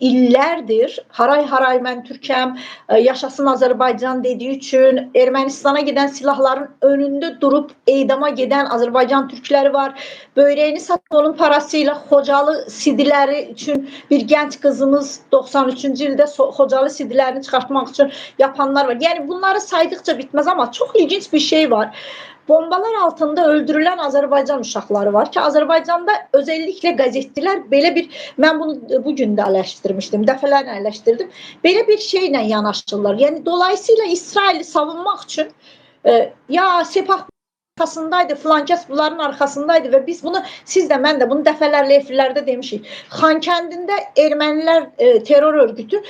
illərdir, haray mən Türkəm, yaşasın Azərbaycan dediyi üçün Ermənistana gedən silahların önündə durub eydama gedən Azərbaycan türkləri var. Böyrəyini satıb onun parasıyla Xocalı sidiləri üçün bir gənc qızımız 93-cü ildə Xocalı sidilərini çıxartmaq üçün yapanlar var. Yəni bunları saydıqca bitməz, amma çox ilginç bir şey var. Bombalar altında öldürülen Azerbaycan uşaqları var ki, Azerbaycanda özellikle gazetçiler belə bir, mən bunu bugün də eleştirmiştim, dəfələrlə eleştirdim, belə bir şeylə yanaşırlar. Yəni dolayısıyla İsraili savunmaq üçün ya Sepah arkasındaydı, filankəs bunların arkasındaydı və biz bunu, siz də mən də bunu dəfələrlə efirlərdə demişik. Xankəndində ermənilər terror örgütü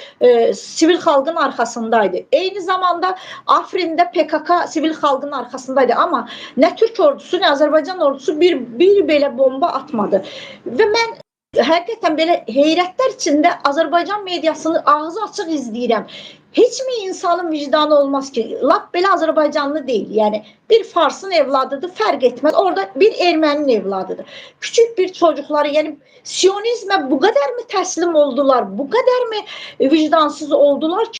sivil xalqın arkasındaydı. Eyni zamanda Afrin'də PKK sivil xalqın arkasındaydı. Amma nə Türk ordusu, nə Azərbaycan ordusu bir belə bomba atmadı. Və mən həqiqətən belə heyrətlər içində Azərbaycan mediasını ağzı açıq izləyirəm. Hiç mi insanın vicdanı olmaz ki? Lap belə Azərbaycanlı deyil. Yəni bir Farsın evladıdır, fərq etməz. Orada bir erməninin evladıdır. Küçük bir çocukları, yəni Siyonizmə bu qədər mi təslim oldular? Bu qədər mi vicdansız oldular ki?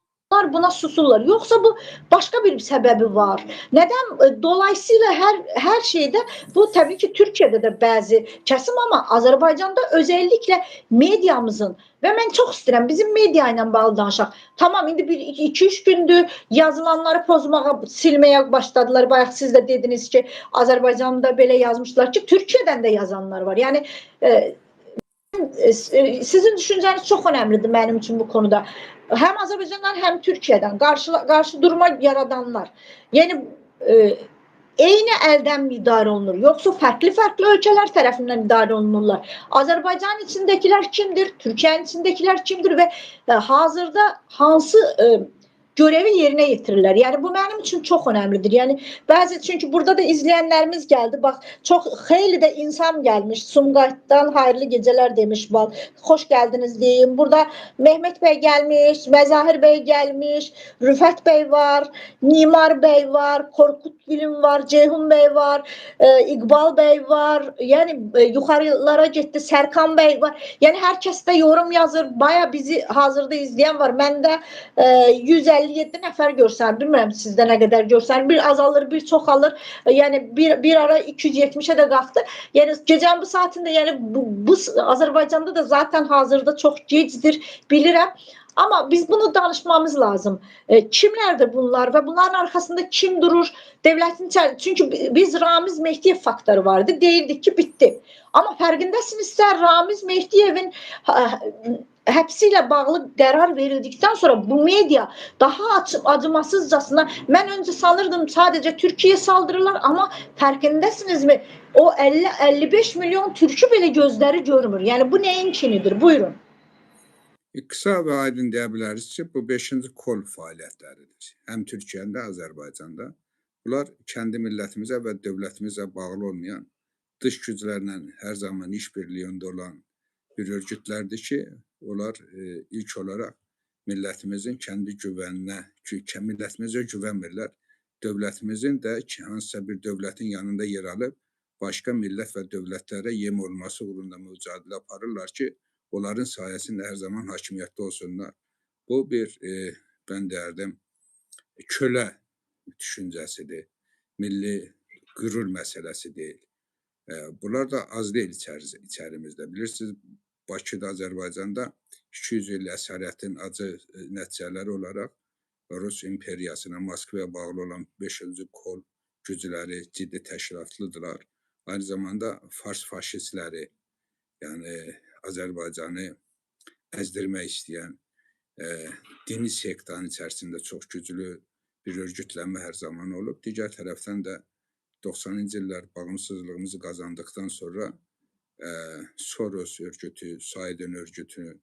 Buna susurlar. Yoksa bu başka bir sebebi var. Neden? Dolayısıyla her şeyde bu tabii ki Türkiye'de de bazı kesim ama Azerbaycan'da özellikle medyamızın ve ben çok isterim bizim medyayla bağlı danışaq. Tamam indi 2-3 gündür yazılanları pozmağa, silmeye başladılar. Bayaq siz de dediniz ki Azerbaycan'da belə yazmışlar ki Türkiye'den de yazanlar var. Yani sizin düşünceniz çok önemlidir benim için bu konuda. Hem Azerbaycan'dan hem Türkiye'den karşı durma yaradanlar. Yani eyni əldən mi idarə olunur? Yoksa farklı ölkələr tərəfindən idarə olunurlar? Azerbaycan içindəkiler kimdir? Türkiye'nin içindəkiler kimdir? Ve hazırda hansı görevi yerinə yetirirlər. Yəni bu mənim üçün çox önəmlidir. Yəni çünki burada da izləyənlərimiz gəldi. Bax, çox xeyli də insan gəlmiş. Sumqayıtdan hayırlı gecələr demiş. Xoş gəldiniz deyim. Burada Mehmet bəy gəlmiş, Məzahir bəy gəlmiş, Rüfət bəy var, Nimar bəy var, Korkut Bilim var, Ceyhun bəy var, İqbal bəy var. Yəni yuxarılara getdi, Sərkan bəy var. Yəni hər kəs də yorum yazır. Baya bizi hazırda izləyən var. Məndə 157 nəfər görsəm, bilmirəm sizdə nə qədər görsəm. Bir azalır, bir çoxalır. Yəni bir ara 270-ə də qalxdı. Yəni gecənin bu saatında, yəni bu Azərbaycanda da zaten hazırda çox gecdir, bilirəm. Amma biz bunu danışmamız lazım. Kimlərdir bunlar və bunların arkasında kim durur? Devlətin içərisində. Çünki biz Ramiz Mehdiyev faktoru vardı. Deyirdik ki, bitdi. Amma fərqindəsinizsə Ramiz Mehdiyevin həbsi ilə bağlı qərar verildikdən sonra bu media daha acımasızcasına, mən öncə sanırdım sadəcə Türkiyə saldırırlar, amma fərqindəsinizmi? O 50-55 milyon türkü belə gözləri görmür. Yəni bu nəyin kinidir? Buyurun. Qısa və aydın deyə biləriz ki, bu 5-ci kol fəaliyyətləridir. Həm Türkiyədə, Azərbaycanda. Bunlar kəndi millətimizə və dövlətimizə bağlı olmayan, dış güclərlə hər zaman işbirliyində olan bir örgütlərdir ki, onlar ilk olaraq millətimizin kəndi güvəninə, millətimizə güvənmirlər. Dövlətimizin də hansısa bir dövlətin yanında yer alıb, başqa millət və dövlətlərə yem olması uğrunda mücadilə aparırlar ki, onların sayəsində hər zaman hakimiyyətdə olsunlar. Bu bir, mən deyərdim, kölə düşüncəsidir, milli qürur məsələsi deyil. Bunlar da az deyil içərimizdə. Bilirsiniz, Bakıda, Azərbaycanda 200 il əsarətin acı nəticələri olaraq Rus imperiyasına, Moskvaya bağlı olan 5-ci kol gücləri ciddi təşkilatlıdırlar. Aynı zamanda Fars faşistləri, yəni Azərbaycanı əzdirmək istəyən dini sektanın içərisində çox güclü bir örgütlənmə hər zaman olub. Digər tərəfdən də 90-cı illər bağımsızlığımızı qazandıqdan sonra Soros örgütü, Saidin örgütü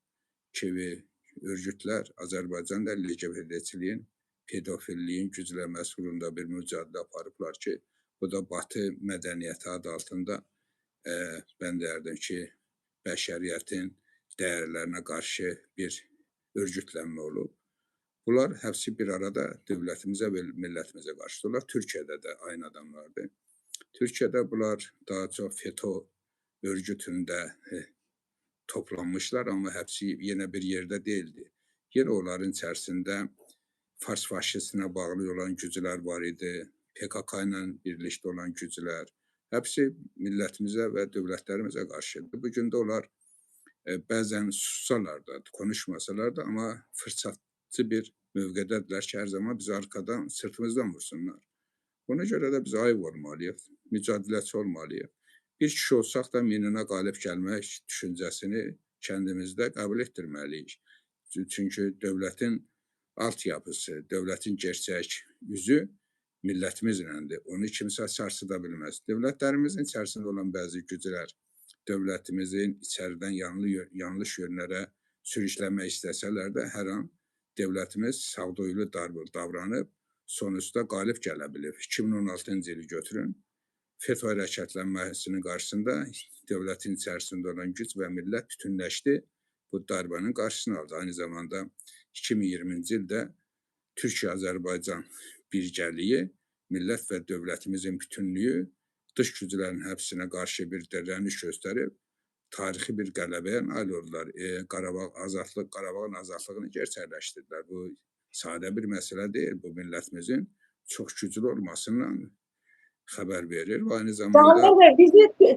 kimi örgütlər Azərbaycanda LGBTçiliyin, pedofilliyin güclənməsi uğrunda bir mücadilə aparıblar ki, bu da Batı mədəniyyəti adı altında mən deyərdim ki, bəşəriyyətin dəyərlərinə qarşı bir örgütlənmə olub. Bunlar həbsi bir arada dövlətimizə və millətimizə qarşıdırlar. Türkiyədə də aynı adamlardır. Türkiyədə bunlar daha çox FETÖ örgütündə toplanmışlar, amma həbsi yenə bir yerdə deyildi. Yenə onların içərisində Fars faşistinə bağlı olan güclər var idi, PKK ilə birlikdə olan güclər. Həbsi millətimizə və dövlətlərimizə qarşıdır. Bugün də onlar bəzən sussalar da, konuşmasalar da, amma fırsatçı bir mövqedədirlər ki, hər zaman bizi arkadan, sırtımızdan vursunlar. Ona görə də biz ayıq olmalıyıq, mücadiləçi olmalıyıq. Bir kişi olsaq da minına qalib gəlmək düşüncəsini kəndimizdə qəbul etdirməliyik. Çünki dövlətin altyapısı, dövlətin gerçək yüzü millətimizləndir. Onu kimsə sarsıda bilməz. Dövlətlərimizin içərisində olan bəzi güclər dövlətimizin içəridən yanlış yönlərə sürükləmək istəsələr də hər an dövlətimiz sağduyulu davranıb sonuçda qalib gələ bilir. 2016-cı ili götürün. FETÖ hərəkətlənməsinin qarşısında dövlətin içərisində olan güc və millət bütünləşdi. Bu darbanın qarşısını aldı. Aynı zamanda 2020-ci ildə Türkiyə-Azərbaycan birgəliyi, millət və dövlətimizin bütünlüyü dış güclərin həbsinə qarşı bir dirəniş göstərib, tarixi bir qələbəyə nail oldular. Qarabağın azadlığını gerçəkləşdirdilər. Bu sadə bir məsələ deyil. Bu millətimizin çox güclü olmasından xəbər verir və aynı zamanda...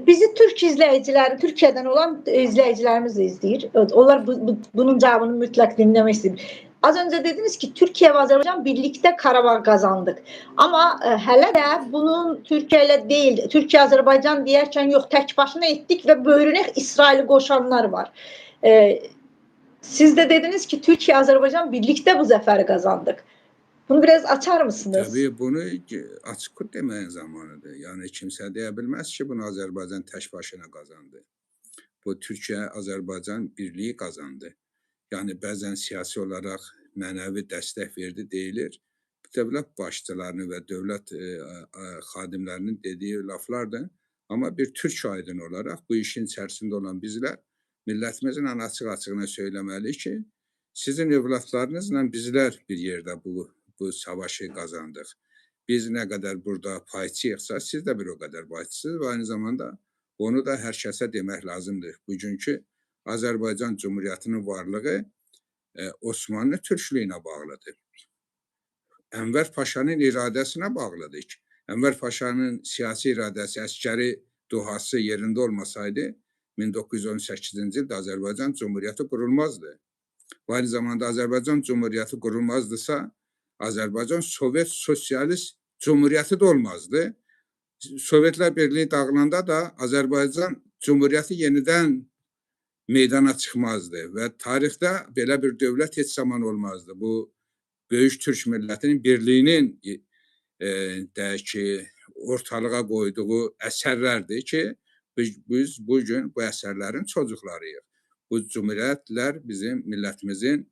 Bizi Türk izləyiciləri, Türkiyədən olan izləyicilərimiz də izləyir. Onlar bunun cavabını mütləq dinləmək istəyir. Az öncə dediniz ki, Türkiyə və Azərbaycan birlikdə Qarabağ qazandıq. Amma hələ də bunun Türkiyə ilə deyil, Türkiyə-Azərbaycan deyərkən yox, tək başına etdik və böyrünə İsraili qoşanlar var. Siz də dediniz ki, Türkiyə-Azərbaycan birlikdə bu zəfəri qazandıq. Bunu biraz açar mısınız? Tabii bunu açıq deməyin zamanıdır. Yəni kimsə deyə bilməz ki, bunu Azərbaycan tək başına qazandı. Bu Türkiyə-Azərbaycan birliyi qazandı. Yəni bəzən siyasi olaraq mənəvi dəstək verdi deyilir. Dövlət başçılarının və dövlət xadimlərinin dediyi laflardır. Amma bir türk aydın olaraq bu işin içərisində olan bizlər millətimizin açıq-açığına söyləməliyik ki, sizin övladlarınızla bizlər bir yerdə bu savaşı qazandıq. Biz nə qədər burada payçıyıqsa, siz də bir o qədər payçısınız və aynı zamanda onu da hər kəsə demək lazımdır. Bugünkü Azərbaycan Cumhuriyyətinin varlığı Osmanlı türklüyünə bağlıdır. Ənvər Paşanın iradəsinə bağlıdır ki, Ənvər Paşanın siyasi iradəsi, əskəri duhası yerində olmasaydı, 1918-ci ildə Azərbaycan Cumhuriyyəti qurulmazdı. Və aynı zamanda Azərbaycan Cumhuriyyəti qurulmazdısa, Azərbaycan Sovet Sosialist Cumhuriyyəti də olmazdı. Sovetlər Birliyi dağılanda da Azərbaycan Cumhuriyyəti yenidən meydana çıxmazdı və tarixdə belə bir dövlət heç zaman olmazdı. Bu, böyük türk millətinin birliyinin ortalığa qoyduğu əsərlərdir ki, biz bugün bu əsərlərin çocuklarıyıq. Bu cumhuriyyətlər bizim millətimizin,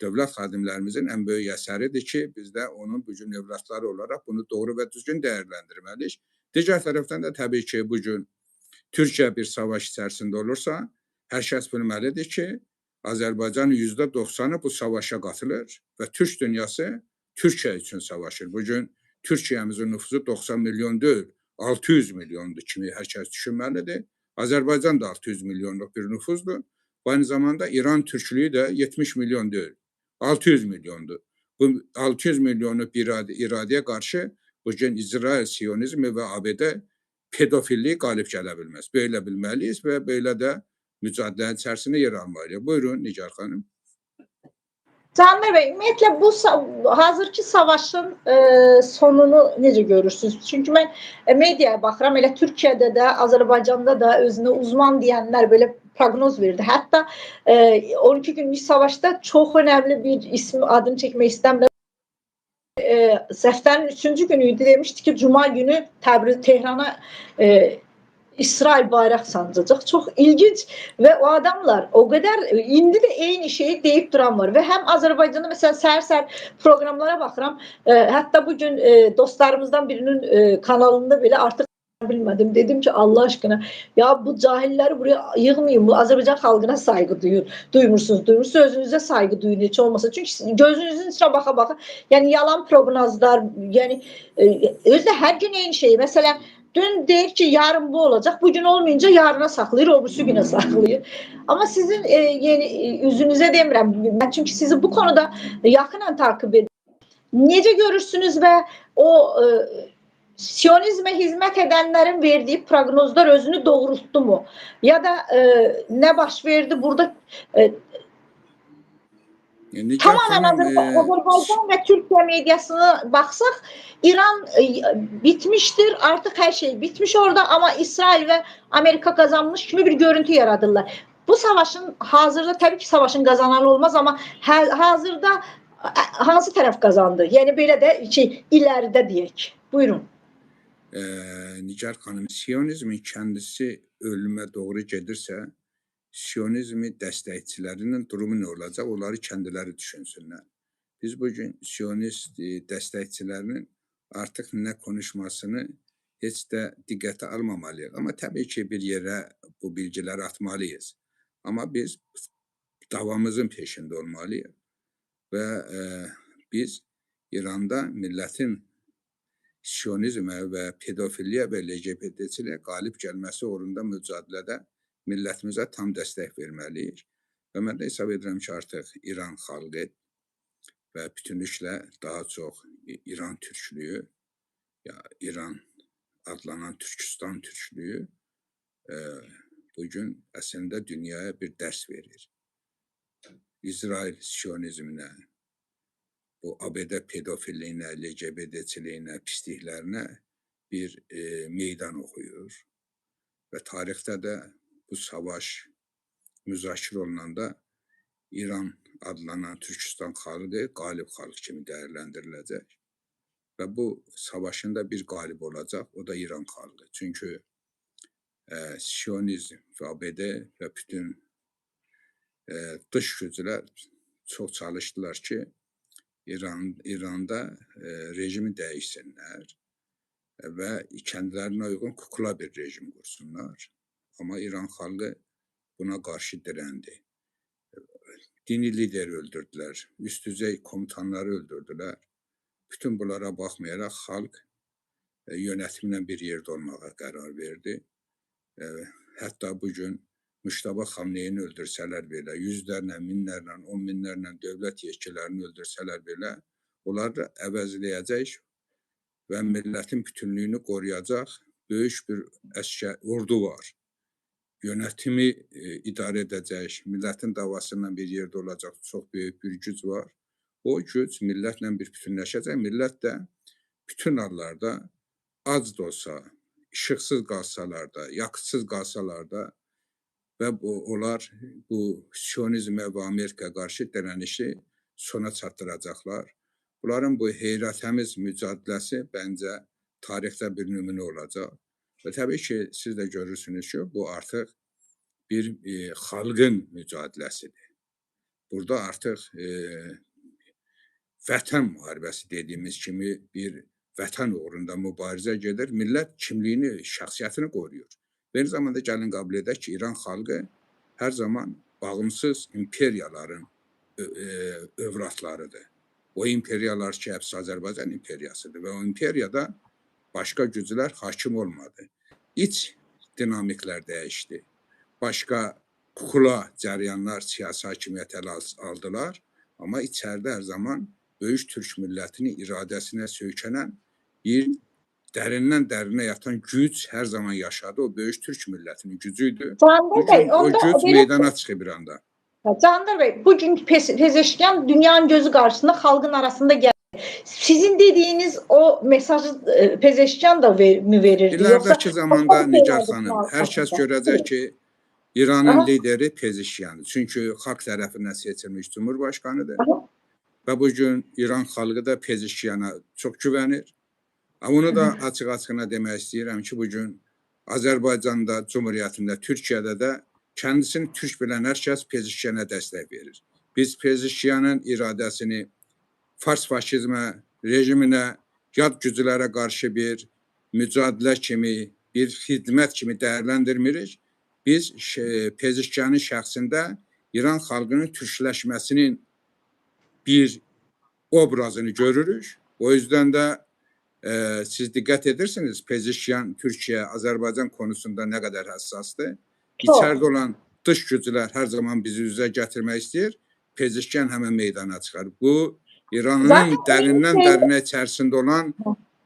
dövlət xadimlərimizin ən böyük əsəridir ki, biz də onun bugün övladları olaraq bunu doğru və düzgün dəyərləndirməliyik. Digər tərəfdən də təbii ki, bugün Türkiyə bir savaş içərisində olursa, hər kəs bilməlidir ki, Azərbaycanın %90'ı bu savaşa qatılır və türk dünyası Türkiyə üçün savaşır. Bugün Türkiyəmizin nüfusu 90 milyon deyil, 600 milyondur kimi hər kəs düşünməlidir. Azərbaycan da 600 milyonluq bir nüfuzdur. Bu aynı zamanda İran türklüyü də 70 milyon deyil, 600 milyondur. Bu 600 milyonluq bir iradəyə qarşı bugün İsrail Siyonizmi və ABD pedofilliyi qalib gələ bilməz. Belə bilməliyiz və belə də mücadilənin içərisində yer almalıyıq. Buyurun Nigar xanım. Canlar Bey, ümumiyyətlə bu hazırki savaşın sonunu necə görürsünüz? Çünki mən mediaya baxıram, elə Türkiyədə də, Azərbaycanda da özünə uzman deyənlər belə proqnoz verdi. Hətta 12 günlük savaşda çox önəmli bir ismi, adını çəkmək istəmirəm. Səfərin 3-cü günü idi, demişdi ki, Cuma günü Təbriz, Tehrana İsrail bayraq sancacaq. Çox ilginç və o adamlar o qədər indi də eyni şeyi deyib duran var və həm Azərbaycanda məsələn səhər-səhər proqramlara baxıram. Hətta bugün dostlarımızdan birinin kanalında belə artıq bilmədim. Dedim ki, Allah aşkına ya bu cahilləri buraya yığmayın. Bu Azərbaycan xalqına saygı duymursunuz. Özünüzə saygı duyun heç olmasa. Çünki gözünüzün içine baxa-baxa yəni yalan proqnozlar, yəni özü hər gün eyni şey. Məsələn dün deyir ki, yarın bu olacaq. Bugün olmayınca yarına saxlayır, öbürsü günə saxlayır. Amma sizin üzünüzə demirəm. Ben çünki sizi bu konuda yaxından takip edirəm. Necə görürsünüz və o Siyonizmə hizmet edenlerin verdiği prognozlar özünü doğrulttu mu? Ya da ne baş verdi burada? Tamamen Azerbaycan ve Türkiye medyasına baksak İran bitmiştir. Artık her şey bitmiş orada ama İsrail ve Amerika kazanmış gibi bir görüntü yaratırlar. Bu savaşın hazırda tabii ki savaşın kazananı olmaz ama hazırda hansı taraf kazandı? Yani belə də ileride diyek. Buyurun. Nigar xanım, Siyonizmin kendisi ölümə doğru gedirsə, Siyonizmi dəstəkçilərinin durumu nə olacaq? Onları kendiləri düşünsünlər. Biz bugün Siyonist dəstəkçilərinin artıq nə konuşmasını heç də diqqətə almamalıyıq. Amma təbii ki, bir yerə bu bilgiləri atmalıyız. Amma biz davamızın peşində olmalıyıq. Və biz İranda millətin Siyonizmə və pedofiliyə və LGBT-çiliyə qalib gəlməsi uğrunda mücadilədə millətimizə tam dəstək verməliyik. Və mən də hesab edirəm ki, artıq İran xalqı və bütünlüklə daha çox İran türklüyü, ya İran adlanan Türkistan türklüyü bugün əslində dünyaya bir dərs verir. İsrail Siyonizminə, bu ABD pedofilliyinə, LGBT-çiliyinə, pisliklərinə bir meydan oxuyur. Və tarixdə də bu savaş müzakirə olunanda İran adlanan Türkistan xalqı qalib xalq kimi dəyərləndiriləcək. Və bu savaşın da bir qalib olacaq, o da İran xalqı. Çünki Siyonizm və ABD və bütün dış güclər çox çalışdılar ki, İranda rejimi dəyişsinlər və kəndlərinə uyğun kukla bir rejim qursunlar. Amma İran xalqı buna qarşı direndi. Dini lideri öldürdülər, üst düzey komutanları öldürdülər. Bütün bunlara baxmayaraq xalq yönetimlə bir yerdə olmağa qərar verdi. Hətta bugün Müştaba Xamneyini öldürsələr belə, yüzlərlə, minlərlə, 10 minlərlə dövlət yetkililərini öldürsələr belə, onları əvəzləyəcək və millətin bütünlüyünü qoruyacaq böyük bir ordu var. Yönetimi idarə edəcək, millətin davasından bir yerdə olacaq çox böyük bir güc var. O güc millətlə bir bütünləşəcək. Millət də bütün hallarda az da olsa, işıqsız qalsalar da, yakıtsız qalsalar da və onlar bu Siyonizmə və Amerika qarşı dirənişi sona çatdıracaqlar. Bunların bu heyrətəmiz mücadiləsi bəncə tarixdə bir nümunə olacaq. Və təbii ki, siz də görürsünüz ki, bu artıq bir xalqın mücadiləsidir. Burada artıq vətən müharibəsi dediyimiz kimi bir vətən uğrunda mübarizə gedir. Millət kimliyini, şəxsiyyətini qoruyur. Eyni zamanda gəlin qəbul edək ki, İran xalqı hər zaman bağımsız imperiyaların övradlarıdır. O imperiyalar ki, hepsi Azərbaycan imperiyasıdır və o imperiyada başqa güclər hakim olmadı. İç dinamiklər dəyişdi. Başqa kukla cəryanlar siyasi hakimiyyət ələ aldılar. Amma içəridə hər zaman böyük türk millətinin iradəsinə söykənən bir dərindən dərinə yatan güc hər zaman yaşadı. O böyük türk millətinin gücüydü. Bugün o güc meydana çıxıb bir anda. Candır Bey, bugün Pezeşkiyan dünyanın gözü karşısında halkın arasında geldi. Sizin dediğiniz o mesajı Pezeşkiyan da mı verirdi? İləridəki zamanda Nigar xanım, hər kəs görəcək ki, İranın lideri Pezeşkiyandır. Çünki xalq tərəfindən seçilmiş Cumhurbaşkanıdır. Və bugün İran xalqı da Pezeşkiyana çox güvənir. Onu da açıq-açığına demək istəyirəm ki, bugün Azərbaycanda, Cumhuriyyətində, Türkiyədə də kendisini Türk bilən hər kəs Pezeşkiyana dəstək verir. Biz Pezeşkiyanın iradəsini Fars faşizmə rejiminə, yad güclərə qarşı bir mücadilə kimi, bir xidmət kimi dəyərləndirmirik. Biz Pezeşkiyanın şəxsində İran xalqının türkləşməsinin bir obrazını görürük. O yüzden de siz diqqət edirsiniz, Pezeşkiyan Türkiye, Azərbaycan konusunda nə qədər həssasdır. İçeride olan dış güclər hər zaman bizi üzə gətirmək istəyir. Pezeşkiyan həmən meydana çıxar. Bu, İranın dərindən dərinə içərisində olan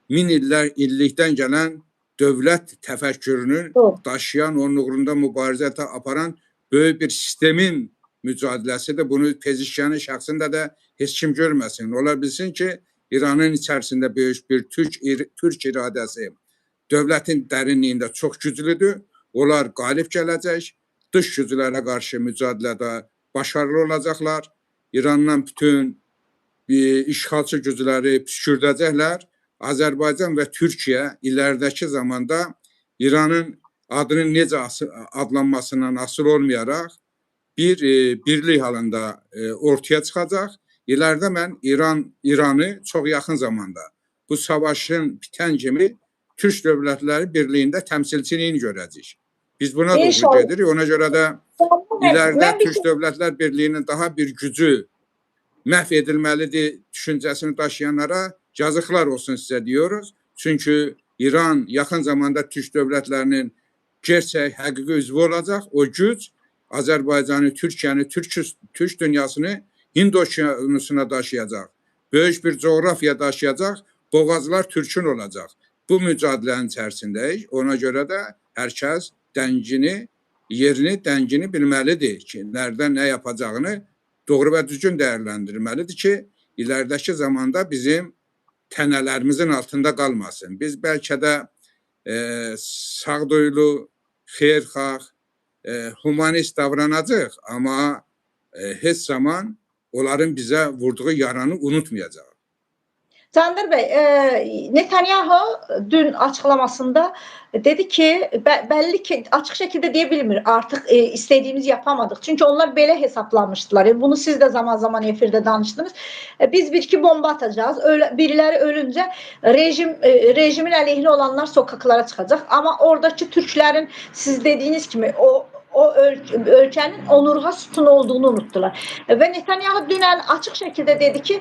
min illikdən gələn dövlət təfəkkürünün daşıyan, onun uğrunda mübarizə aparan böyük bir sistemin mücadiləsidir. Bunu Pezeşkiyanın şəxsində də heç kim görməsin. Ola bilsin ki, İranın içərisində böyük bir Türk iradəsi dövlətin dərinliyində çox güclüdür. Onlar qalib gələcək, dış güclərə qarşı mücadilədə başarılı olacaqlar. İrandan bütün işğalçı gücləri püskürdəcəklər. Azərbaycan və Türkiyə iləridəki zamanda İranın adının necə adlanmasından asılı olmayaraq bir birlik halında ortaya çıxacaq. İlərdə mən İranı çox yaxın zamanda bu savaşın bitən kimi Türk dövlətləri birliyində təmsilçiliyini görəcəyik. Biz buna doğru gedirik. Ona görə də ilərdə Türk dövlətlər birliyinin daha bir gücü məhv edilməlidir düşüncəsini daşıyanlara yazıqlar olsun sizə diyoruz. Çünki İran yaxın zamanda Türk dövlətlərinin gerçək həqiqi üzvü olacaq. O güc Azərbaycanı, Türkiyəni, Türk dünyasını Hind okyanusuna daşıyacaq. Böyük bir coğrafya daşıyacaq. Boğazlar Türkün olacaq. Bu mücadilənin içərisindəyik. Ona görə də hər kəs dəngini bilməlidir ki, nereden ne yapacağını doğru ve düzgün dəyərləndirməlidir ki, iləridəki zamanda bizim tənələrimizin altında qalmasın. Biz bəlkə də sağduyulu, xeyirxah, humanist davranacaq, amma heç zaman onların bizə vurduğu yaranı unutmayacaq. Cəndər bəy, Netanyahu dün açıqlamasında dedi ki, bəlli ki, açıq şəkildə deyə bilmir, artıq istədiyimizi yapamadıq. Çünki onlar belə hesablamışdılar. Bunu siz də zaman-zaman efirdə danışdınız. Biz bir-iki bomba atacağız. Biriləri ölüncə rejimin əleyhinə olanlar sokaklara çıxacaq. Amma oradakı türklərin siz dediyiniz kimi o ölkənin onurğa sütunu olduğunu unuttular. Və Netanyahu dünən açıq şəkildə dedi ki,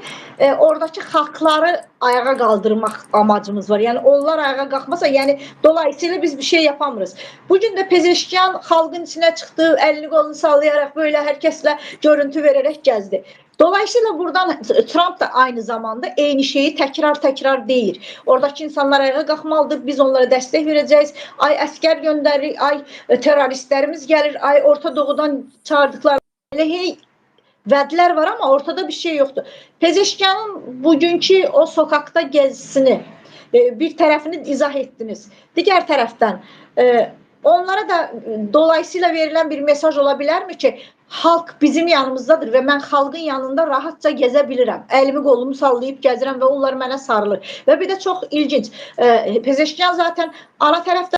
oradakı xalqları ayağa qaldırmaq amacımız var. Yəni onlar ayağa qalxmasa, yəni dolayısıyla biz bir şey yapamırız. Bugün də Pezeşkiyan xalqın içinə çıxdı, əlini qolunu sallayaraq böyle hər kəslə görüntü verərək gəzdi. Dolayısıyla buradan Trump da aynı zamanda eyni şeyi təkrar deyir. Oradakı insanlar ayağa qalxmalıdır, biz onlara dəstək verəcəyik. Ay əskər göndəririk, ay teröristlərimiz gəlir, ay Orta Doğudan çağırdıkları vədlər var ama ortada bir şey yoktu. Pezeşkiyanın bugünkü o sokakta gezisini bir tərəfini izah ettiniz. Digər tərəfdən onlara da dolayısıyla verilen bir mesaj olabilir mi ki halk bizim yanımızdadır ve ben xalqın yanında rahatça gəzə bilirəm. Əlimi qolumu sallayıb gəzirəm və onlar mənə sarılır. Və bir də çox ilginç. Pezeşkiyan zaten ana tərəfdən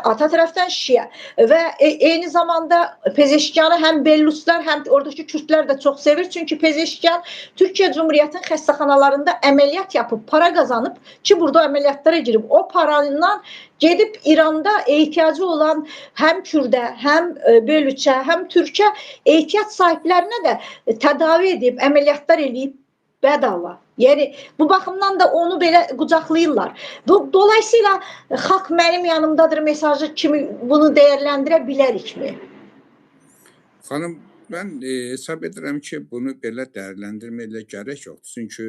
ata tərəfdən Şiə və eyni zamanda Pezeşkiyanı həm Belluslar, həm oradakı Kürtlər də çox sevir. Çünki Pezeşkiyan Türkiyə Cumhuriyyətinin xəstəxanalarında əməliyyat yapıb, para qazanıb ki, burada əməliyyatlara girib. O paranından gedib İranda ehtiyacı olan həm Kürdə, həm Bölüçə, həm Türkə ehtiyac sahiblərinə də tədavi edib, əməliyyatlar edib bedava. Yani bu bakımdan da onu belə qucaqlayırlar. Dolayısıyla xalq mənim yanımdadır mesajı kimi bunu değerlendirə bilərikmi? Xanım, mən hesab edirəm ki, bunu belə dəyərləndirməyə gərək yoxdur. Çünki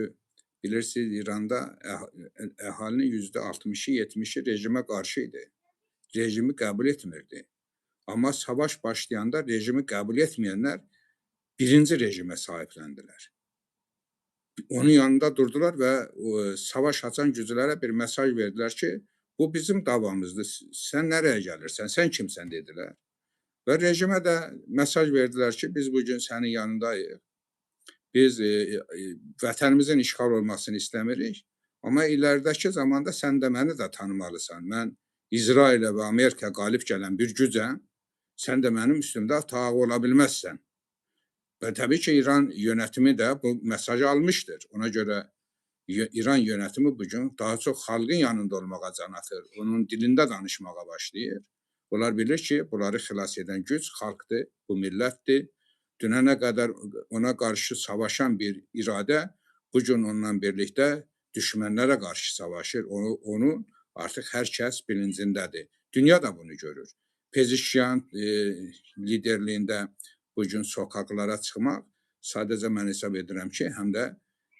bilirsiniz, İranda əhalinin %60'ı 70'i rejimə qarşı idi. Rejimi qəbul etmirdi. Amma savaş başlayanda rejimi qəbul etməyənlər birinci rejimə sahibləndilər. Onun yanında durdular və savaş açan güclərə bir mesaj verdiler ki, bu bizim davamızdır. Sən nereye gəlirsən? Sən kimsən dedilər. Və rejimə də mesaj verdiler ki, biz bugün sənin yanındayıq. Biz vətənimizin işğal olmasını istəmirik. Amma iləridəki zamanda sən də məni də tanımalısan. Mən İsrailə və Amerika qalib gələn bir gücəm. Sən də mənim üstümdə tağ ola bilməzsən. Və təbii ki, İran yönetimi də bu mesajı almışdır. Ona görə İran yönetimi bugün daha çox xalqın yanında olmağa can atır. Onun dilində danışmağa başlayır. Onlar bilir ki, bunları xilas edən güc xalqdır, bu millətdir. Dünənə qədər ona qarşı savaşan bir iradə bugün onunla birlikdə düşmənlərə qarşı savaşır. Onu artıq hər kəs bilincindədir. Dünya da bunu görür. Pezeşkiyan liderliyində bugün sokaklara çıxmaq sadəcə mən hesab edirəm ki, həm də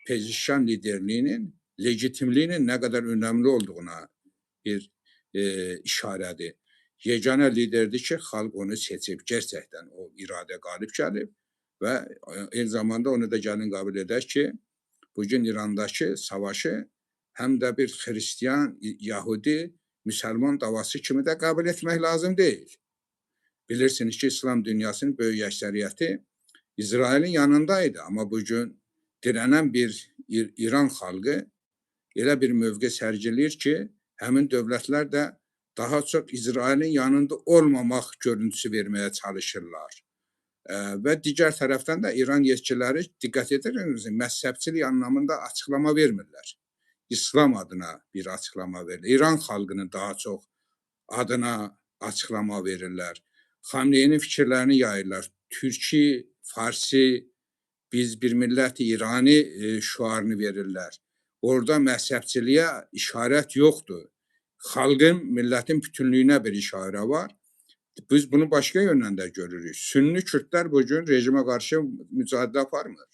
Pezeşkiyan liderliyinin legitimliyinin nə qədər önəmli olduğuna bir işarədir. Yeganə liderdir ki, xalq onu seçib, gerçəkdən o iradə qalib gəlib və eyni zamanda onu da gəlin qəbul edək ki, bugün İrandakı savaşı həm də bir Hristiyan, Yahudi, Müsəlman davası kimi də qəbul etmək lazım deyil. Bilirsiniz ki, İslam dünyasının böyük əksəriyyəti İsrailin yanındaydı. Amma bugün dirənən bir İran xalqı elə bir mövqe sərgiləyir ki, həmin dövlətlər də daha çox İsrailin yanında olmamaq görüntüsü verməyə çalışırlar. Və digər tərəfdən də İran yetkililəri diqqət edirsiniz, məzhəbçilik anlamında açıqlama vermirlər. İslam adına bir açıqlama verirlər. İran xalqının daha çox adına açıqlama verirlər. Xamneyinin fikirlərini yayırlar. Türki, Farsi, biz bir millət-i İrani şüarını verirlər. Orada məzhəbçiliyə işarət yoxdur. Xalqın, millətin bütünlüyünə bir işarə var. Biz bunu başqa yöndən də görürük. Sünni Kürtlər bugün rejimə qarşı mücadilə aparmır.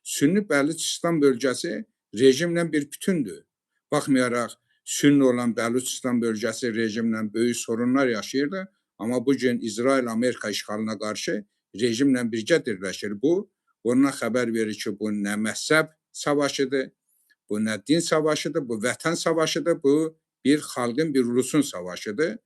Sünni Bəluçistan bölgəsi rejimlə bir bütündür. Baxmayaraq, Sünni olan Bəluçistan bölgəsi rejimlə böyük sorunlar yaşayırdı. Amma bugün İsrail Amerika işğalına qarşı rejimlə birgə birləşir. Bu, ondan xəbər verir ki, bu nə məzhəb savaşıdır, bu nə din savaşıdır, bu vətən savaşıdır, bu bir xalqın, bir ulusun savaşıdır.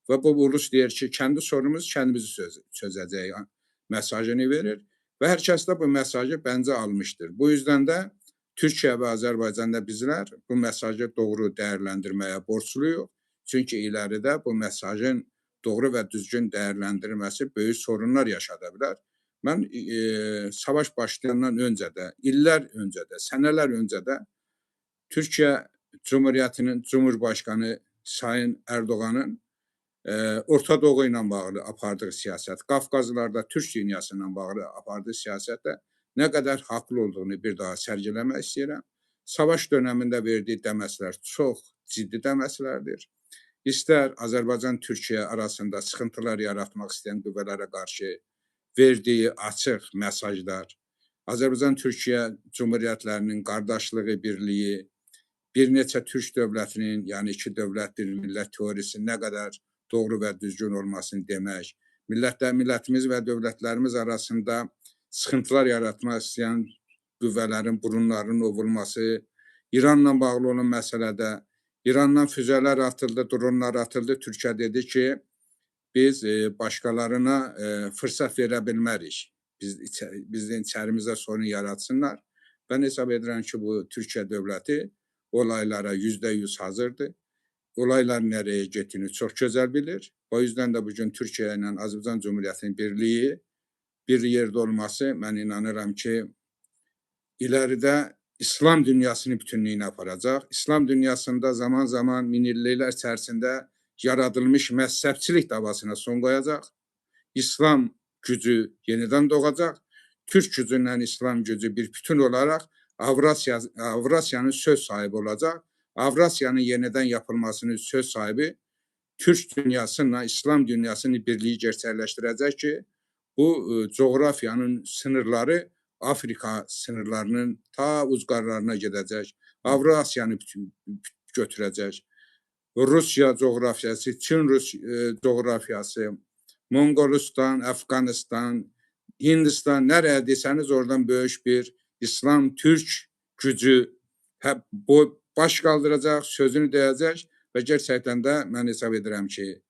Və bu ulus deyir ki, kendi sorunumuz kendimizi çözəcək mesajını verir. Və hər kəs də bu mesajı bəncə almışdır. Bu yüzden də Türkiyə və Azərbaycanda bizlər bu mesajı doğru dəyərləndirməyə borcluyuq. Çünki iləridə bu mesajın doğru və düzgün dəyərləndirilməsi böyük sorunlar yaşada bilər. Mən savaş başlayandan öncə də, illər öncə də, sənələr öncə də Türkiyə Cumhuriyyətinin Cumhurbaşqanı Sayın Erdoğan'ın Orta Doğu ilə bağlı apardığı siyasət, Qafqazlarda Türk dünyası ilə bağlı apardığı siyasətdə nə qədər haqlı olduğunu bir daha sərgiləmək istəyirəm. Savaş dönəmində verdiyi dəməslər çox ciddi dəməslərdir. İstər Azərbaycan-Türkiyə arasında sıxıntılar yaratmaq istəyən qüvvələrə qarşı verdiyi açıq mesajlar, Azərbaycan-Türkiyə Cumhuriyyətlərinin qardaşlığı, birliyi, bir neçə Türk dövlətinin, yəni iki dövlət, bir millət teorisi nə qədər doğru və düzgün olmasını demək, millətimiz və dövlətlərimiz arasında sıxıntılar yaratmaq istəyən qüvvələrin burunlarının ovulması, İranla bağlı olan məsələdə İrandan füzələr atıldı, dronlar atıldı. Türkiyə dedi ki, biz başqalarına fırsat verə bilmərik. Bizim içərimizdə sorun yaratsınlar. Ben hesab edirəm ki, bu Türkiyə dövləti olaylara %100 hazırdır. Olaylar nereye getdiyini çox gözəl bilir. O yüzden de bugün Türkiyə ilə Azərbaycan Cumhuriyyətinin birliyi, bir yerdə olması, mən inanıram ki, ileride İslam dünyasını bütünlüğüne aparacaq. İslam dünyasında zaman zaman minilliklər içərisində yaradılmış məzhəbçilik davasına son qoyacaq. İslam gücü yeniden doğacaq. Türk gücündən İslam gücü bir bütün olarak Avrasyanın söz sahibi olacaq. Avrasyanın yeniden yapılmasının söz sahibi Türk dünyasıyla İslam dünyasını birliği gerçəkləşdirəcək ki, bu coğrafyanın sınırları Afrika sınırlarının ta uzqarlarına gedəcək. Avrasyanı götürəcək. Rusya coğrafyası, Çin coğrafyası, Mongolistan, Afganistan, Hindistan, nereye deseniz oradan böyük bir İslam-Türk gücü baş qaldıracaq, sözünü deyəcək və gerçəkdən də mən hesab edirəm ki,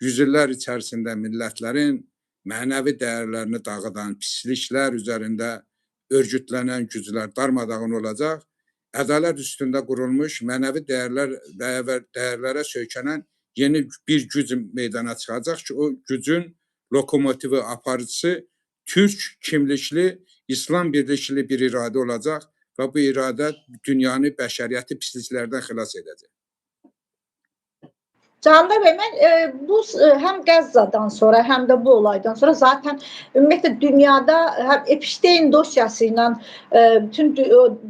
yüzüllər içərisində millətlərin mənəvi dəyərlərini dağıdan, pisliklər üzərində örgütlənən güclər darmadağın olacaq. Ədalət üstündə qurulmuş mənəvi dəyərlərə söykənən yeni bir güc meydana çıxacaq ki, o gücün lokomotivi, aparıcısı Türk kimlikli, İslam birlikli bir iradə olacaq və bu iradə dünyanı, bəşəriyyəti pisliklərdən xilas edəcək. Canda Bey, mən bu həm Qəzzadan sonra, həm də bu olaydan sonra zaten ümumiyyətlə dünyada həm Epstein dosyası ilə bütün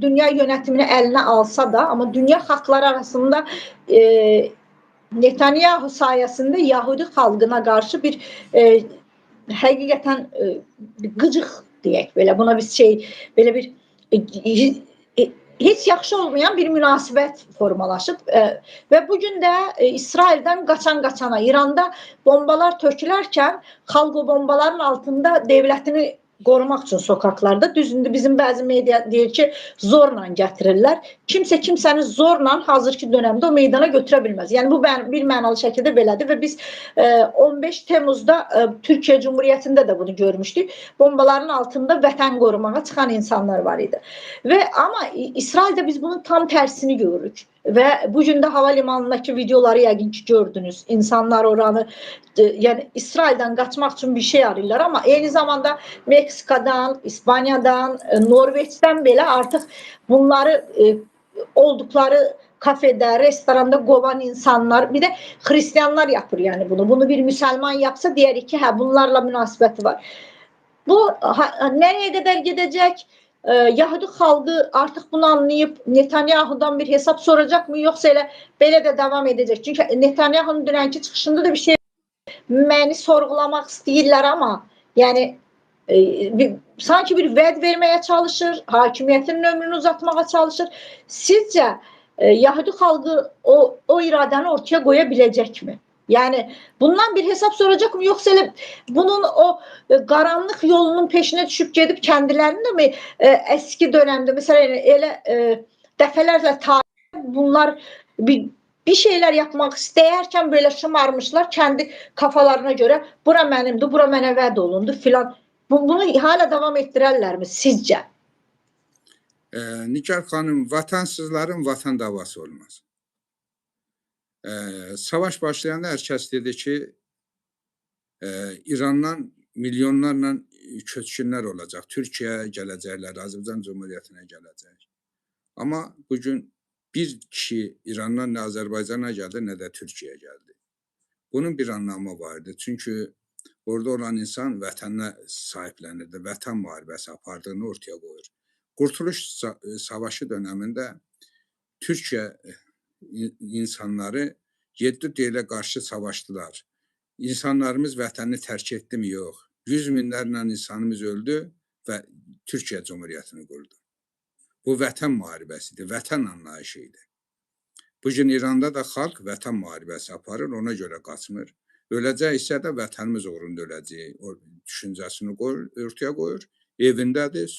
dünya yönetimini əlinə alsa da, amma dünya xalqları arasında Netanyahu sayəsində Yahudi xalqına qarşı bir həqiqətən qıcıq deyək belə, buna bir belə bir heç yaxşı olmayan bir münasibət formalaşıb və bugün də İsraildən qaçana, İranda bombalar tökülərkən xalq o bombaların altında devlətini qorumaq üçün sokaklarda, düzündür bizim bəzi media deyir ki, zorla gətirirlər. Kimsə kimsəni zorla hazırki dönəmdə o meydana götürə bilməz. Yəni bu bir mənalı şəkildə belədir və biz 15 Temmuzda Türkiyə Cumhuriyyətində də bunu görmüşdük. Bombaların altında vətən qorumağa çıxan insanlar var idi. Amma İsraildə biz bunun tam tərsini görürük. Və bugün də hava limanındakı videoları yəqin ki gördünüz. İnsanlar oranı, yəni İsraildən qaçmaq üçün bir şey arıyorlar, amma eyni zamanda Meksikadan, İspaniyadan, Norveçdən belə artıq bunları oldukları kafede, restoranda qovan insanlar, bir də Hristiyanlar yapır yəni bunu. Bunu bir müsəlman yapsa deyərik ki, hə bunlarla münasibəti var. Bu nereye kadar gedəcək? Yahudi xalqı artıq bunu anlayıb Netanyahu'dan bir hesap soracaq mı, yoxsa elə belə də devam edəcək? Çünki Netanyahu'nun dünənki çıxışında da bir şey məni sorğulamaq istəyirlər, amma yəni sanki bir vəd verməyə çalışır, hakimiyyətinin ömrünü uzatmağa çalışır. Sizcə Yahudi xalqı o iradəni ortaya qoya biləcəkmi? Yani bundan bir hesap soracak mı, yoksa bunun o karanlık yolunun peşine düşüp gedip kendilerine mi eski dönemde mesela defalarca tarih bunlar bir şeyler yapmak istəyərkən böyle şımarmışlar kendi kafalarına göre, bura mənimdir, bura mənə vəd olundu filan. Bunu hala devam ettirərlər mi sizce? Nigar xanım, vatansızların vatan davası olmaz. Savaş başlayanda hər kəs dedi ki, İrandan milyonlarla köçkünlər olacaq, Türkiyəyə gələcəklər, Azərbaycan Cumhuriyyətinə gələcək. Amma bugün bir kişi İrandan nə Azərbaycana gəldi, nə də Türkiyəyə gəldi. Bunun bir anlamı vardı. Çünki orada olan insan vətənə sahiblənirdi, vətən müharibəsi apardığını ortaya qoyur. Qurtuluş Savaşı dönəmində Türkiyə insanları 7 deyilə qarşı savaşdılar. İnsanlarımız vətənini tərk etdi mi? Yox. 100 minlərlə insanımız öldü və Türkiyə Cumhuriyyətini qurdu. Bu vətən müharibəsidir, vətən anlayışı idi. Bugün İranda da xalq vətən müharibəsi aparır, ona görə qaçmır. Öləcək isə də vətənimiz uğrunda öləcək. O düşüncəsini ortaya qoyur, evindədir.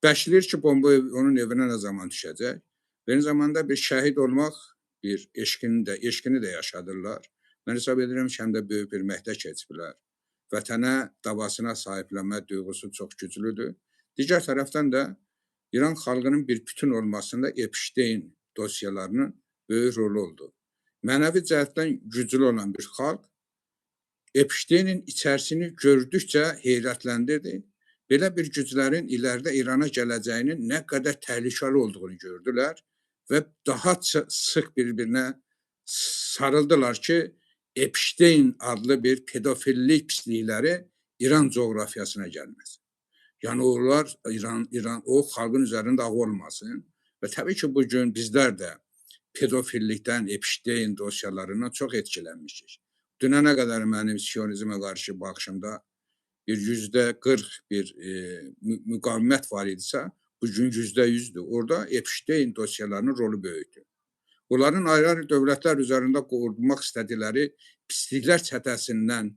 Bəşirir ki, bomba onun evinə nə zaman düşəcək. Eyni zamanda bir şəhid olmaq, bir eşqini də yaşadırlar. Mən hesab edirəm ki, həm də böyük bir məhdək keçiblər. Vətənə, davasına sahiblənmə duyğusu çox güclüdür. Digər tərəfdən də İran xalqının bir bütün olmasında Epstein dosyalarının böyük rolu oldu. Mənəvi cəhətdən güclü olan bir xalq Epsteinin içərisini gördükcə heyrətləndirdi. Belə bir güclərin ilərdə İrana gələcəyinin nə qədər təhlükəli olduğunu gördülər və daha sıx bir-birinə sarıldılar ki, Epstein adlı bir pedofillik pislikləri İran coğrafiyasına gəlməz. Yəni onlar İran o xalqın üzərində ağ olmasın və təbii ki, bugün bizlər də pedofillikdən, Epstein dosyalarından çox etkilənmişik. Dünənə qədər mənim siyonizmə qarşı baxışımda bir %40 bir müqavimət var idisə, bugün %100'dür. Orada Epstein dosyalarının rolu böyükdür. Onların ayrı-ayrı dövlətlər üzərində qurmaq istədikləri pisliklər çətəsindən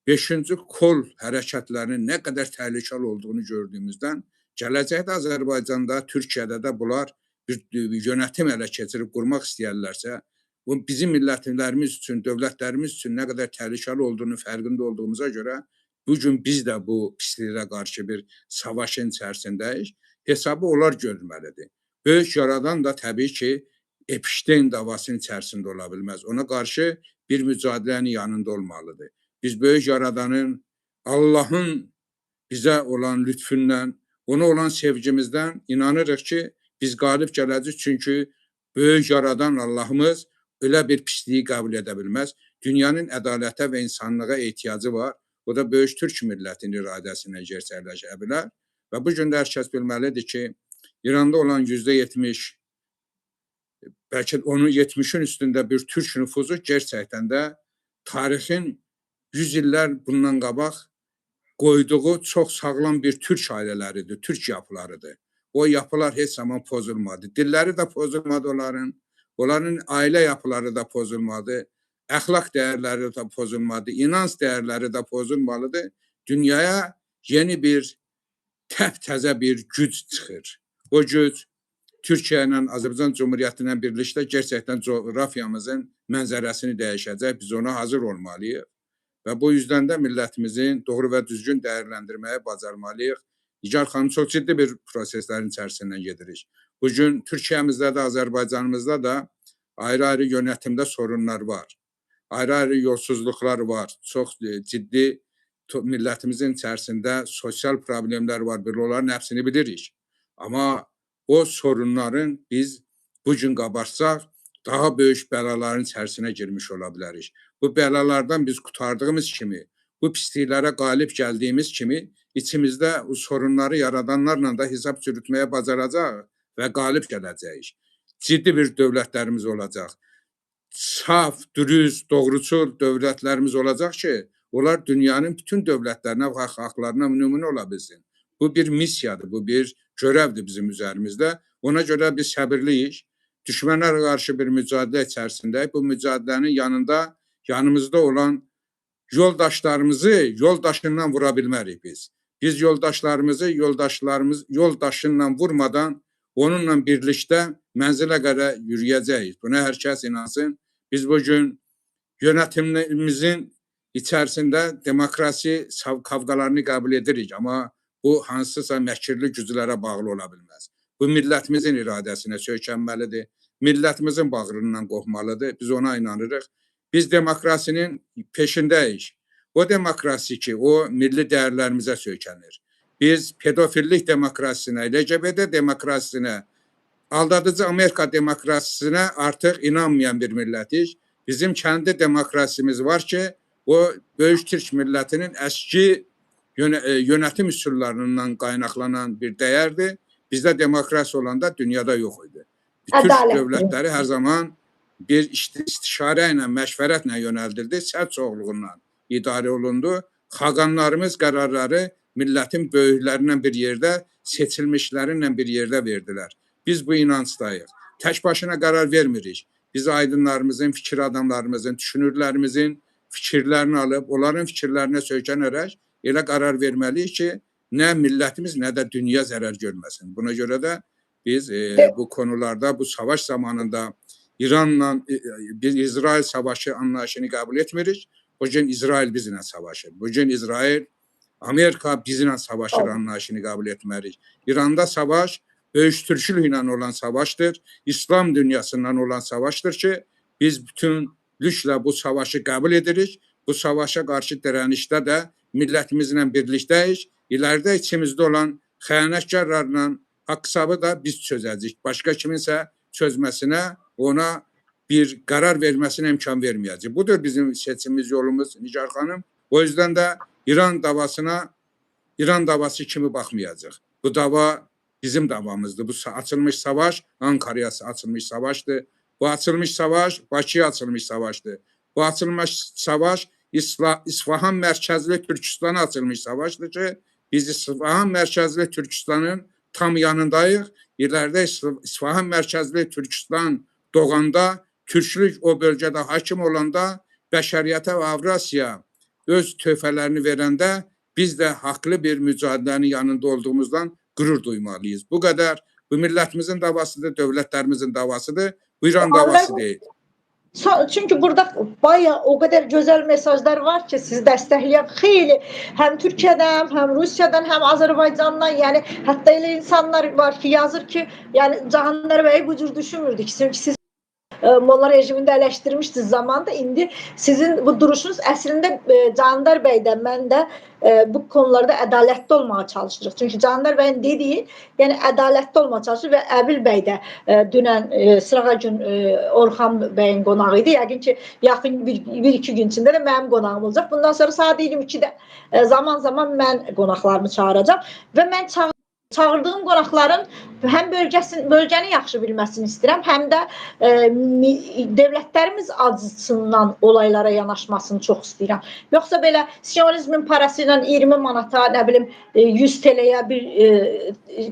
5-ci kol hərəkətlərinin nə qədər təhlükəli olduğunu gördüyümüzdən, gələcəkdə Azərbaycanda, Türkiyədə də bunlar bir yönetim ələ keçirib qurmaq istəyərlərsə, bu bizim millətlərimiz üçün, dövlətlərimiz üçün nə qədər təhlükəli olduğunu fərqində olduğumuza görə, bugün biz də bu pisliklərə qarşı bir savaşın içərisindəyik. Hesabı onlar görülməlidir. Böyük yaradan da təbii ki, Epstein davasının içərisində ola bilməz. Ona qarşı bir mücadilənin yanında olmalıdır. Biz böyük yaradanın, Allahın bizə olan lütfündən, ona olan sevgimizdən inanırıq ki, biz qalib gələcəyik. Çünki böyük yaradan Allahımız öyle bir pisliği qəbul edə bilməz. Dünyanın ədalətə və insanlığa ehtiyacı var. O da böyük Türk millətinin iradəsinə gerçəkləşə bilər. Və bu gün də hər kəs bilməlidir ki, İranda olan %70, bəlkə onun 70'in üstündə bir Türk nüfuzu gerçəkdən də tarixin 100 illər bundan qabaq qoyduğu çox sağlam bir Türk ailələridir, Türk yapılarıdır. O yapılar heç zaman pozulmadı. Dilləri də pozulmadı onların. Onların ailə yapıları da pozulmadı. Əxlaq dəyərləri də pozulmadı. İnanc dəyərləri də pozulmalıdır. Dünyaya yeni bir təptəzə bir güc çıxır. O güc Türkiyə ilə Azərbaycan Cumhuriyyəti ilə birlikdə gerçəkdən coğrafiyamızın mənzərəsini dəyişəcək. Biz ona hazır olmalıyıq. Və bu yüzden də millətimizin doğru və düzgün dəyərləndirməyə bacarmalıyıq. Nigar xanım, çox ciddi bir proseslərin içərisindən gedirik. Bugün Türkiyəmizdə də, Azərbaycanımızda da ayrı-ayrı yönetimdə sorunlar var. Ayrı-ayrı yolsuzluqlar var. Çox ciddi millətimizin içərisində sosial problemlər var. Biz onların hepsini bilirik. Amma o sorunların biz bugün qabarsaq daha böyük bəlaların içərisinə girmiş ola bilərik. Bu bəlalardan biz qurtardığımız kimi, bu pisliklərə qalib gəldiyimiz kimi içimizdə o sorunları yaradanlarla da hesab çürütməyə bacaracaq və qalib gələcəyik. Ciddi bir dövlətlərimiz olacaq. Saf, dürüst, doğruçul dövlətlərimiz olacaq ki, onlar dünyanın bütün dövlətlərinə və xalqlarına nümunə ola bilsin. Bu bir missiyadır, bu bir görevdir bizim üzerimizdə. Ona görə biz səbirliyik. Düşmənlərə qarşı bir mücadilə içərisindəyik. Bu mücadilənin yanımızda olan yoldaşlarımızı yoldaşından vura bilmərik biz. Biz yoldaşlarımızı yoldaşından vurmadan onunla birlikdə mənzilə qədər yürüyəcəyik. Buna hər kəs inansın. Biz bugün yönetimimizin içərisində demokrasi kavgalarını qəbul edirik. Amma bu hansısa məkirli güclərə bağlı ola bilməz. bu millətimizin iradəsinə söykənməlidir. Millətimizin bağrından qopmalıdır. Biz ona inanırıq. Biz demokrasinin peşindəyik. O demokrasi ki, o milli dəyərlərimizə söykənir. Biz pedofillik demokrasisinə, LGBT demokrasisinə, aldadıcı Amerika demokrasisinə artıq inanmayan bir millətik. Bizim kəndi demokrasimiz var ki, o böyük Türk millətinin əski yönetim üsullarından qaynaqlanan bir dəyərdir. Bizdə demokrasi olanda dünyada yox idi. Türk dövlətləri hər zaman bir istişarə ilə, məşvərətlə yönəldildi, sərt çoxluğundan idarə olundu. Xaqanlarımız qərarları millətin böyüklərindən bir yerdə, seçilmişlərindən bir yerdə verdilər. Biz bu inancdayıq. Tək başına qərar vermirik. Biz aydınlarımızın, fikir adamlarımızın, düşünürlərimizin fikirlərini alıb, onların fikirlərinə söykənərək elə qərar verməliyik ki, nə millətimiz, nə də dünya zərər görməsin. Buna görə də biz bu konularda, bu savaş zamanında İranla biz İsrail savaşı anlayışını qəbul etmirik. Bugün İsrail bizlə savaşır. Bugün İsrail, Amerika bizlə savaşır anlayışını qəbul etmərik. İranda savaş böyüştürücülük ilə olan savaşdır. İslam dünyasından olan savaşdır ki, biz bütünlüklə bu savaşı qəbul edirik. Bu savaşa qarşı dirənişdə də millətimizlə birlikdəyik. İlərdə içimizdə olan xəyanətkarlarla haqq-hesabı da biz çözəcəyik. Başqa kiminsə çözməsinə, ona bir qərar verməsinə imkan verməyəcək. Budur bizim seçimimiz, yolumuz Nigar xanım. O yüzden də İran davasına İran davası kimi baxmayacaq. Bu dava bizim davamızdır. Bu açılmış savaş Ankara'ya açılmış savaşdır. Bu açılmış savaş Bakıya açılmış savaşdır. Bu açılmış savaş İsfahan mərkəzli Türkistana açılmış savaşdır ki, biz İsfahan mərkəzli Türkistanın tam yanındayıq. İleride İsfahan mərkəzli Türkistan doğanda, Türklük o bölgədə hakim olanda, bəşəriyyətə və Avrasiya öz töhfələrini verəndə biz də haqlı bir mücadilənin yanında olduğumuzdan qürur duymalıyız. Bu qədər, bu millətimizin davasıdır, dövlətlərimizin davasıdır, bu İran davası deyil. Çünkü burada bayağı o kadar güzel mesajlar var ki sizi destekleyen xeyli hem Türkiye'den hem Rusya'dan hem Azerbaycan'dan yani hatta öyle insanlar var ki yazır ki yani Cahanlar Bey bu cür düşünmürdük. Çünkü siz Molla rejiminde eleştirmiştiniz zamanda. İndi sizin bu duruşunuz əslində Cahandar Bey'den mən də bu konularda ədalətli olmağa çalışırıq. Çünkü Cahandar Bey'in dediği yani ədalətli olmağa çalışır ve Əbil Bey də dünən sırağa gün Orxan Bey'in qonağı idi. Yəqin ki yaxın bir-iki gün içində də mənim qonağım olacaq. Bundan sonra saat 22'də zaman zaman mən qonaqlarımı çağıracağım ve mən çağırdığım qonaqların həm bölgəni yaxşı bilməsini istəyirəm, həm də dövlətlərimiz acısından olaylara yanaşmasını çox istəyirəm. Yoxsa belə Siyonizmin parası ilə 20 manata, nə bilim 100 TL'yə bir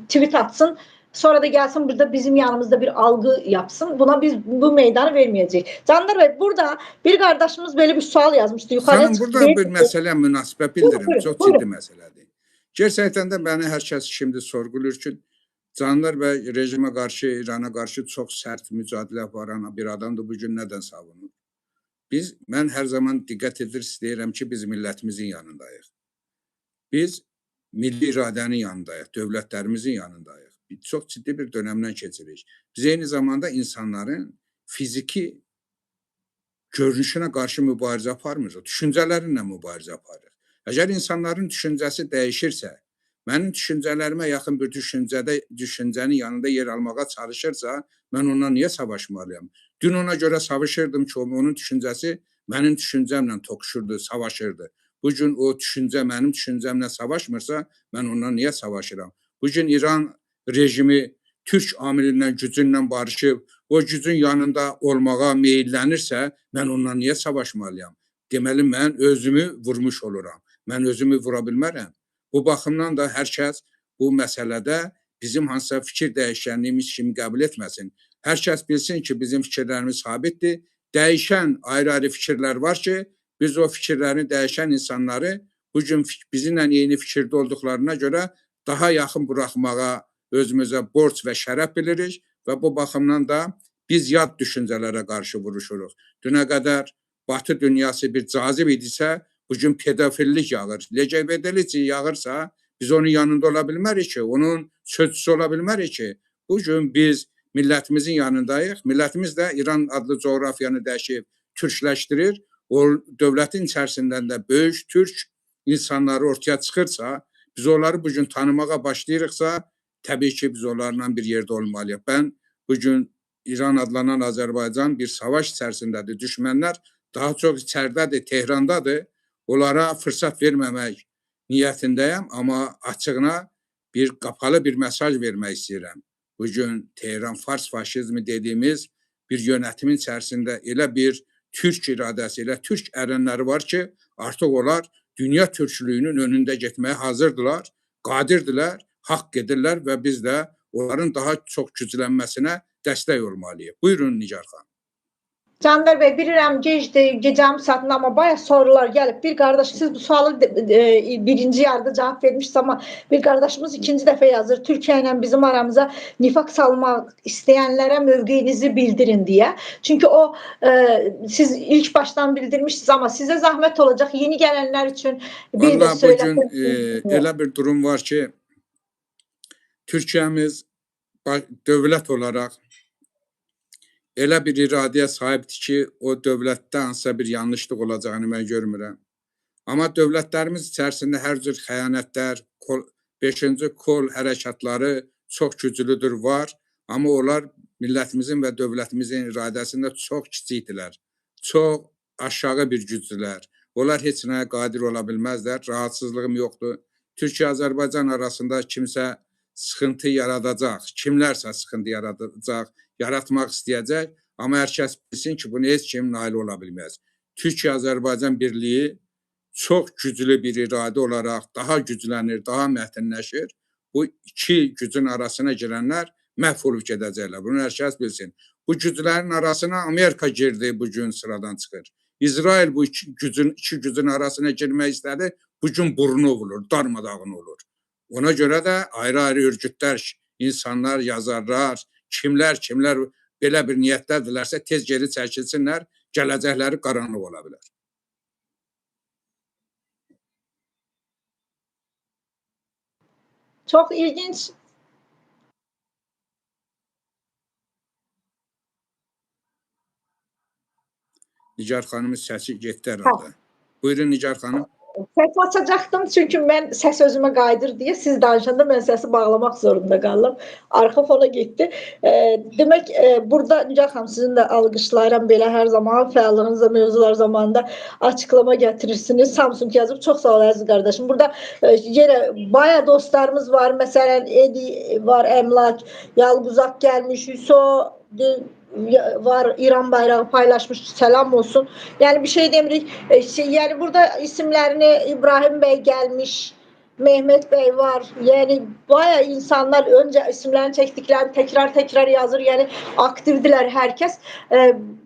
tweet atsın, sonra da gelsin burada bizim yanımızda bir algı yapsın. Buna biz bu meydanı verməyəcəyik. Cahandar Bey, burada bir qardaşımız böyle bir sual yazmıştı. Sen burada bir məsələ münasibət bildirim. Çox ciddi məsələdir. Gerçekten de beni herkes şimdi sorguluyor ki Cahandar Bey rejime karşı, İran'a karşı çok sert mücadele aparan bir adamdır. Bugün neden savunur? Ben her zaman dikkat edir istəyirəm ki biz milletimizin yanındayıq. Biz milli iradenin yanındayıq, dövlətlərimizin yanındayıq. Çok ciddi bir dönemden geçiririk. Biz aynı zamanda insanların fiziki görünüşünə qarşı mübarizə aparmırıq, düşüncələrinlə mübarizə aparırıq. Əgər insanların düşüncəsi dəyişirsə, mənim düşüncələrimə yaxın bir düşüncənin yanında yer almağa çalışırsa, mən ondan niyə savaşmalıyam? Dün ona görə savaşırdım ki, onun düşüncəsi mənim düşüncəmlə toxuşurdu, savaşırdı. Bugün o düşüncə mənim düşüncəmlə savaşmırsa, mən ondan niyə savaşıram? Bugün İran rejimi Türk amilindən, gücündən barışıb, o gücün yanında olmağa meyillənirsə, mən ondan niyə savaşmalıyam? Deməli, mən özümü vurmuş oluram. Mən özümü vura bilmərəm. Bu baxımdan da hər kəs bu məsələdə bizim hansısa fikir dəyişənliyimiz kimi qəbul etməsin. Hər kəs bilsin ki, bizim fikirlərimiz sabitdir. Dəyişən ayrı-ayrı fikirlər var ki, biz o fikirlərini dəyişən insanları bugün bizimlə eyni fikirdə olduqlarına görə daha yaxın buraxmağa özümüzə borc və şərəf bilirik və bu baxımdan da biz yad düşüncələrə qarşı vuruşuruq. Dünə qədər Batı dünyası bir cazib idisə, bugün pedofillik yağır. LGBT-lik yağırsa, biz onun yanında ola bilmərik ki, onun sözcüsü ola bilmərik ki, Bugün biz millətimizin yanındayıq. Millətimiz də İran adlı coğrafiyanı dəyişib türkləşdirir. O dövlətin içərisindən də böyük türk insanları ortaya çıxırsa, biz onları bugün tanımağa başlayırıqsa, təbii ki, biz onlarla bir yerdə olmalıyıq. Ben bugün İran adlanan Azərbaycan bir savaş içərisindədir. Düşmənlər daha çox içəridədir, Tehrandadır. Onlara fırsat verməmək niyyətindəyəm, amma açığına bir qapalı bir mesaj vermək istəyirəm. Bugün Tehran Fars faşizmi dediğimiz bir yönetimin içərisində elə bir Türk iradəsi, elə Türk ərənləri var ki, artıq onlar dünya türklüyünün önündə getməyə hazırdılar, qadirdirlər, haqq edirlər və biz də onların daha çox güclənməsinə dəstək olmalıyıq. Buyurun Nigar xanım. Canber Bey, bilirəm gecdir, gecənin saatında, amma bayağı sorular gəlib. Bir qardaş, siz bu sualı birinci yarıda cavab vermişsiniz, amma bir qardaşımız ikinci dəfə yazır. Türkiyə ilə bizim aramıza nifaq salmaq istəyənlərə mövqeyinizi bildirin deyə. Çünki o, siz ilk baştan bildirmişsiniz, amma sizə zahmət olacaq yeni gələnlər üçün bir də söyləsin. Bugün elə bir durum var ki, Türkiyəmiz dövlət olaraq elə bir iradəyə sahibdir ki, o dövlətdə hansısa bir yanlışlıq olacağını mən görmürəm. Amma dövlətlərimiz içərisində hər cür xəyanətlər, 5-ci kol hərəkatları çox güclüdür, var. Amma onlar millətimizin və dövlətimizin iradəsində çox kiçikdirlər. Çox aşağı bir gücdürlər. Onlar heç nəyə qadir ola bilməzlər. Rahatsızlığım yoxdur. Türkiyə-Azərbaycan arasında kimsə sıxıntı yaradacaq, kimlərsə sıxıntı yaradacaq, yaratmaq istəyəcək, amma hər kəs bilsin ki, bunu heç kim nail ola bilməz. Türkiyə-Azərbaycan birliyi çox güclü bir iradə olaraq daha güclənir, daha mətinləşir. Bu iki gücün arasına girənlər məhv olub gedəcəklər. Bunu hər kəs bilsin. Bu güclərin arasına Amerika girdi, bugün sıradan çıxır. İsrail bu iki gücün arasına girmək istədi, bugün burnu olur, darmadağın olur. Ona görə də ayrı-ayrı örgütlər, insanlar, yazarlar, kimlər belə bir niyyətdədirlərsə tez geri çəkilsinlər, gələcəkləri qaranlıq ola bilər. Çok ilginç. Nigar xanımın səsi getdi herhalde. Buyurun Nigar xanım. Səs açacaktım çünkü ben ses özüme kaydır diye siz danışanda ben sesi bağlamak zorunda kaldım. Arka fona gitti. Demek burada Nigar xanım sizin de alqışlayıram belə her zaman fəallığınızda mevzular zamanında açıklama getirirsiniz. Samsung yazıp çok sağ ol əziz kardeşim. Burada yine bayağı dostlarımız var. Mesela Edi var, Emlak, Yalguzak gelmiş, Hüso var, İran bayrağı paylaşmış, selam olsun. Yani bir şey demirik. Yani burada isimlerini İbrahim Bey gelmiş, Mehmet Bey var. Yani bayağı insanlar önce isimlerini çektiklerini tekrar yazır. Yani aktifdiler herkes.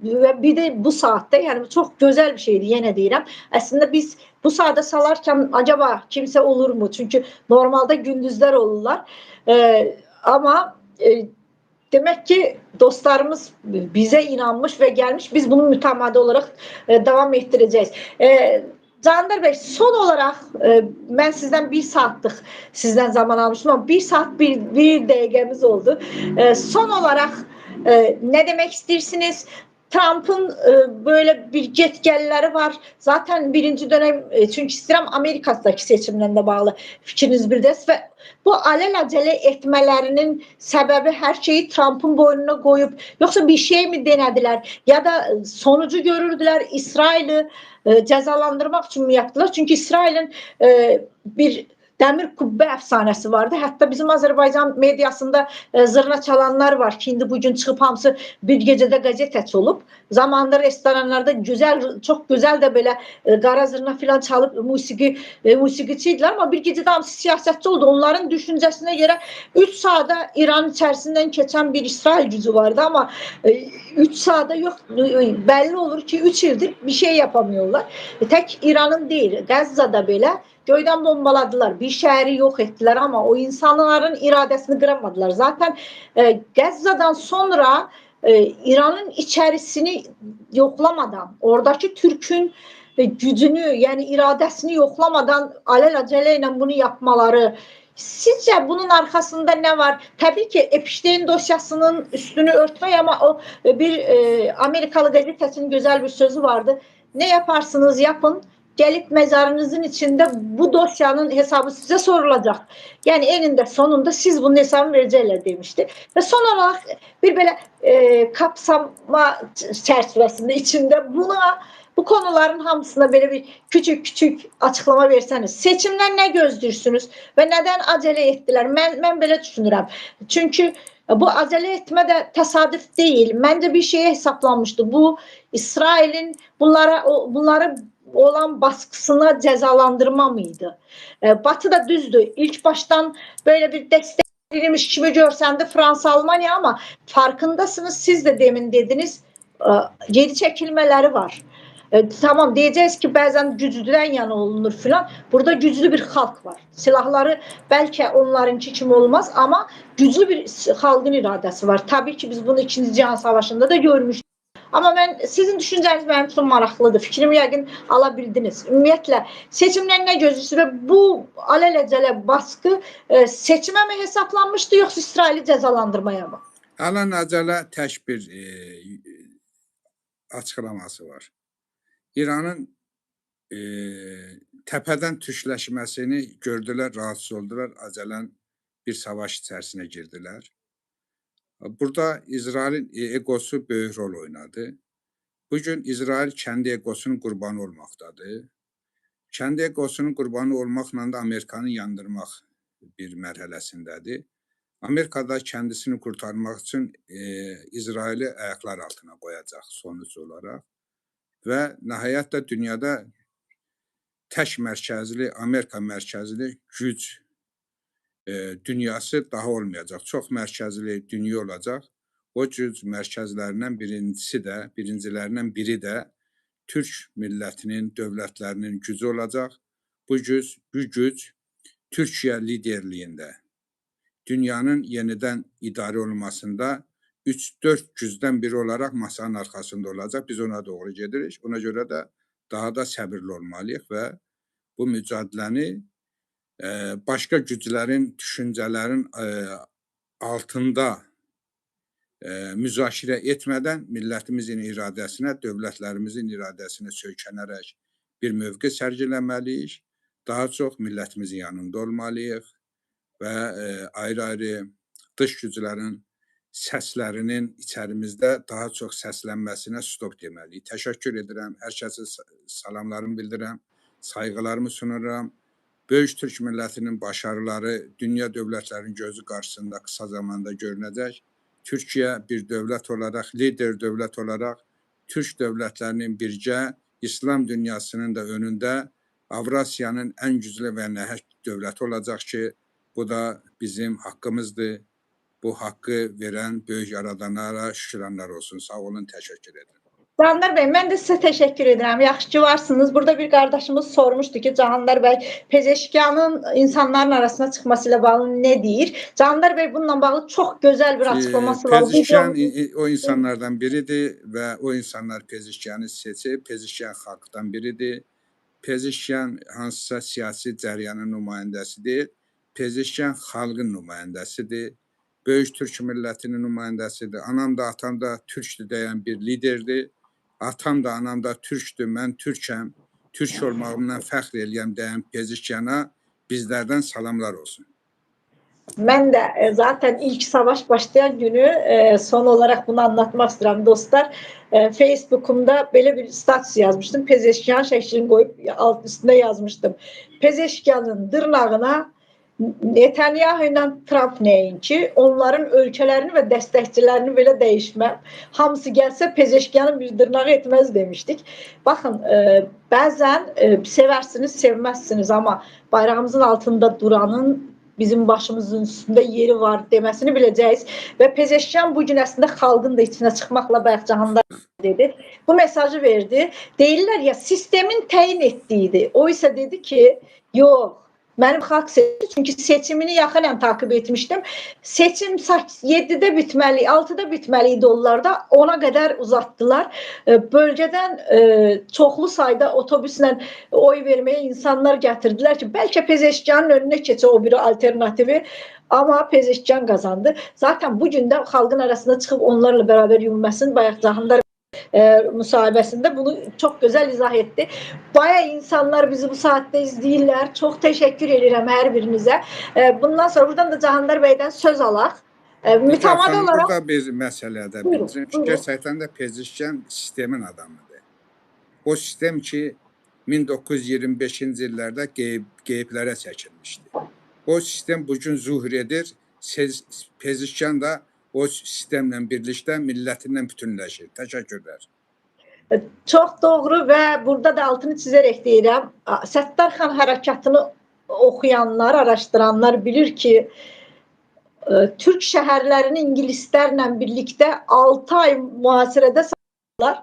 Ve bir de bu saatte yani çok güzel bir şeydi yine deyirəm. Aslında biz bu saate salarken acaba kimse olur mu? Çünkü normalde gündüzler olurlar. Ama demek ki dostlarımız bize inanmış ve gelmiş. Biz bunu mütemadi olarak devam ettireceğiz. Canber Bey, son olarak ben sizden bir saatlik sizden zaman almıştım ama bir saat bir dakikamiz oldu. Son olarak ne demek istersiniz? Trump'ın böyle bir getgəlləri var. Zaten birinci dönem, çünkü istəyirəm Amerika'daki seçimlerine bağlı fikriniz birdəs ve bu alelacele etmelerinin sebebi her şeyi Trump'ın boynuna koyup yoksa bir şey mi denediler ya da sonucu görürdüler, İsrail'i cezalandırmak için mi yaptılar? Çünkü İsrail'in bir Dəmir kubbe efsanesi vardı. Hatta bizim Azerbaycan medyasında zırna çalanlar var ki, indi bugün çıxıb hamısı bir gecede gazetəçi olub. Zamanında restoranlarda güzel, çok güzel de böyle qara zırna filan çalıp musiqiçiydilər, ama bir gecede hamısı siyasetçi oldu. Onların düşüncesine göre 3 saate İran içerisinden geçen bir İsrail gücü vardı ama 3 saate yok. Belli olur ki 3 yıldır bir şey yapamıyorlar. Tek İran'ın değil, Gazze'da böyle göydən bombaladılar. Bir şəhəri yok ettiler ama o insanların iradesini kıramadılar. Zaten Gazze'dan sonra İran'ın içerisini yoklamadan, oradaki Türk'ün gücünü yani iradesini yoklamadan alelacele bunu yapmaları Sizce bunun arkasında ne var? Tabii ki Epstein dosyasının üstünü örtmek ama o bir Amerikalı gazetesinin güzel bir sözü vardı. Ne yaparsınız yapın, gelip mezarınızın içinde bu dosyanın hesabı size sorulacak. Yani eninde sonunda siz bunun hesabını vereceksiniz demişti. Ve son olarak bir böyle kapsama çerçevesinde içinde bu konuların hamısına böyle bir küçük açıklama verseniz. Seçimden ne gözlürsünüz ve neden acele ettiler? Ben böyle düşünürüm. Çünkü bu acele etme de tesadüf değil. Bence bir şeye hesaplanmıştı. Bu İsrail'in bunları olan baskısına cezalandırma mıydı? Batı da düzdü. İlk baştan böyle bir destek verilmiş gibi görsendi Fransa, Almanya ama farkındasınız siz de demin dediniz geri çekilmeleri var. Tamam diyeceğiz ki bazen güçlüden yana olunur filan. Burada güçlü bir halk var. Silahları belki onlarınki kimi olmaz ama güçlü bir halkın iradesi var. Tabii ki biz bunu 2. Cihan Savaşı'nda da görmüştük. Ama sizin düşünceniz benim için maraqlıdır. Fikrimi yəqin alabildiniz. Ümumiyyətlə seçimdən nə gözlüsünüz və bu alelacele baskı seçimə mi hesaplanmıştı yoksa İsraili cezalandırmaya mı? Alelacele tək bir açıqlaması var. İranın təpədən türkləşməsini gördülər, rahatsız oldular, acələn bir savaş içərisinə girdilər. Burada İsrailin egosu böyük rol oynadı. Bugün İsrail kendi egosunun qurbanı olmaqdadır. Kendi egosunun qurbanı olmaqla da Amerikanı yandırmaq bir mərhələsindədir. Amerika da kendisini kurtarmaq üçün İsraili ayaklar altına qoyacaq sonuç olaraq. Və nəhayət də dünyada tək mərkəzli, Amerika mərkəzli güc dünyası daha olmayacaq. Çox mərkəzli dünya olacaq. O güc mərkəzlərindən birincilərindən biri də Türk millətinin, dövlətlərinin gücü olacaq. Bu güc Türkiyə liderliyində dünyanın yenidən idarə olunmasında 3-4 gücdən biri olaraq masanın arxasında olacaq. Biz ona doğru gedirik. Ona görə də daha da səbirli olmalıyıq və bu mücadiləni başqa güclərin, düşüncələrin altında müzakirə etmədən millətimizin iradəsinə, dövlətlərimizin iradəsinə söykənərək bir mövqe sərgiləməliyik. Daha çox millətimizin yanında olmalıyıq və ayrı-ayrı dış güclərin səslərinin içərimizdə daha çox səslənməsinə stop deməliyik. Təşəkkür edirəm, hər kəsə salamlarımı bildirirəm, sayğılarımı sunuram. Böyük Türk millətinin başarıları dünya dövlətlərinin gözü qarşısında qısa zamanda görünəcək. Türkiyə bir dövlət olaraq, lider dövlət olaraq, Türk dövlətlərinin birgə, İslam dünyasının da önündə Avrasiyanın ən güclü və nəhəng dövləti olacaq ki, bu da bizim haqqımızdır. Bu haqqı verən böyük yaradanlara şükranlar olsun. Sağ olun, təşəkkür edirəm. Cahandar Bey, mən də sizə təşəkkür edirəm. Yaxşı ki varsınız. Burada bir qardaşımız sormuşdu ki, Cahandar Bey, Pezeşkiyanın insanların arasına çıxması ilə bağlı nə deyir? Cahandar Bey, bununla bağlı çox gözəl bir açıklaması var. Pezeşkiyan o insanlardan biridir və o insanlar Pezeşkiyanı seçib. Pezeşkiyan xalqdan biridir. Pezeşkiyan hansısa siyasi cəryanın nümayəndəsi deyil. Pezeşkiyan xalqın nümayəndəsidir. Böyük Türk millətinin nümayəndəsidir. Anam da, atam da türkdür deyən bir liderdir. Atam da, anam da türkdür, mən türkəm. Türk olmağımdan fəxr eləyəm deyən Pezeşkiyana bizlərdən salamlar olsun. Ben de zaten ilk savaş başlayan günü son olarak bunu anlatmak istedim dostlar. Facebook'umda böyle bir status yazmıştım. Pezeşkiyan şeklini koyup alt üstüne yazmıştım. Pezeşkiyanın dırnağına Netanyahu ile Trump neyinki onların ölkələrini və dəstəkçilərini belə dəyişməm. Hamısı gəlsə Pezeşkiyanın bir dırnağı etməz demiştik. Bakın bazen seversiniz sevmezsiniz ama bayrağımızın altında duranın bizim başımızın üstünde yeri var deməsini biləcəyiz. Və Pezeşkiyan bugün əslində xalqın da içine çıxmaqla bayaq Cahandar dedi. Bu mesajı verdi. Deyirlər ya sistemin təyin etdiyidir. O isə dedi ki, yox. Mənim xalq seçdi. Çünki seçimini yaxından takip etmişdim. Seçim 7-də bitməli, 6-da bitməli idi onlarda. Ona qədər uzatdılar. Bölgədən çoxlu sayda otobüslə oy verməyə insanlar gətirdilər ki, bəlkə Pezeşkanın önünə keçə o biri alternativi. Amma Pezeşkan qazandı. Zaten bugün də xalqın arasında çıxıb onlarla bərabər yürüməsini bayaq Cahandar müsahibəsində bunu çox gözəl izah etdi. Bayağı insanlar bizi bu saatdə izləyirlər. Çox təşəkkür edirəm hər birinizə. Bundan sonra buradan da Cahandar bəydən söz alaq. Mütəmadi olaraq burada bir məsələdə gerçəkdən də Pezeşkan sistemin adamıdır. O sistem ki 1925-ci illərdə qeyblərə çəkilmişdi. O sistem bugün zuhur edir. Pezeşkan da o sistemlə birlikdə millətindən bütünləşir. Təşəkkürlər. Çox doğru və burada da altını çizərək deyirəm. Səttarxan hərəkatını oxuyanlar, araşdıranlar bilir ki, Türk şəhərlərini ingilislərlə birlikdə 6 ay mühasirədə saxladılar.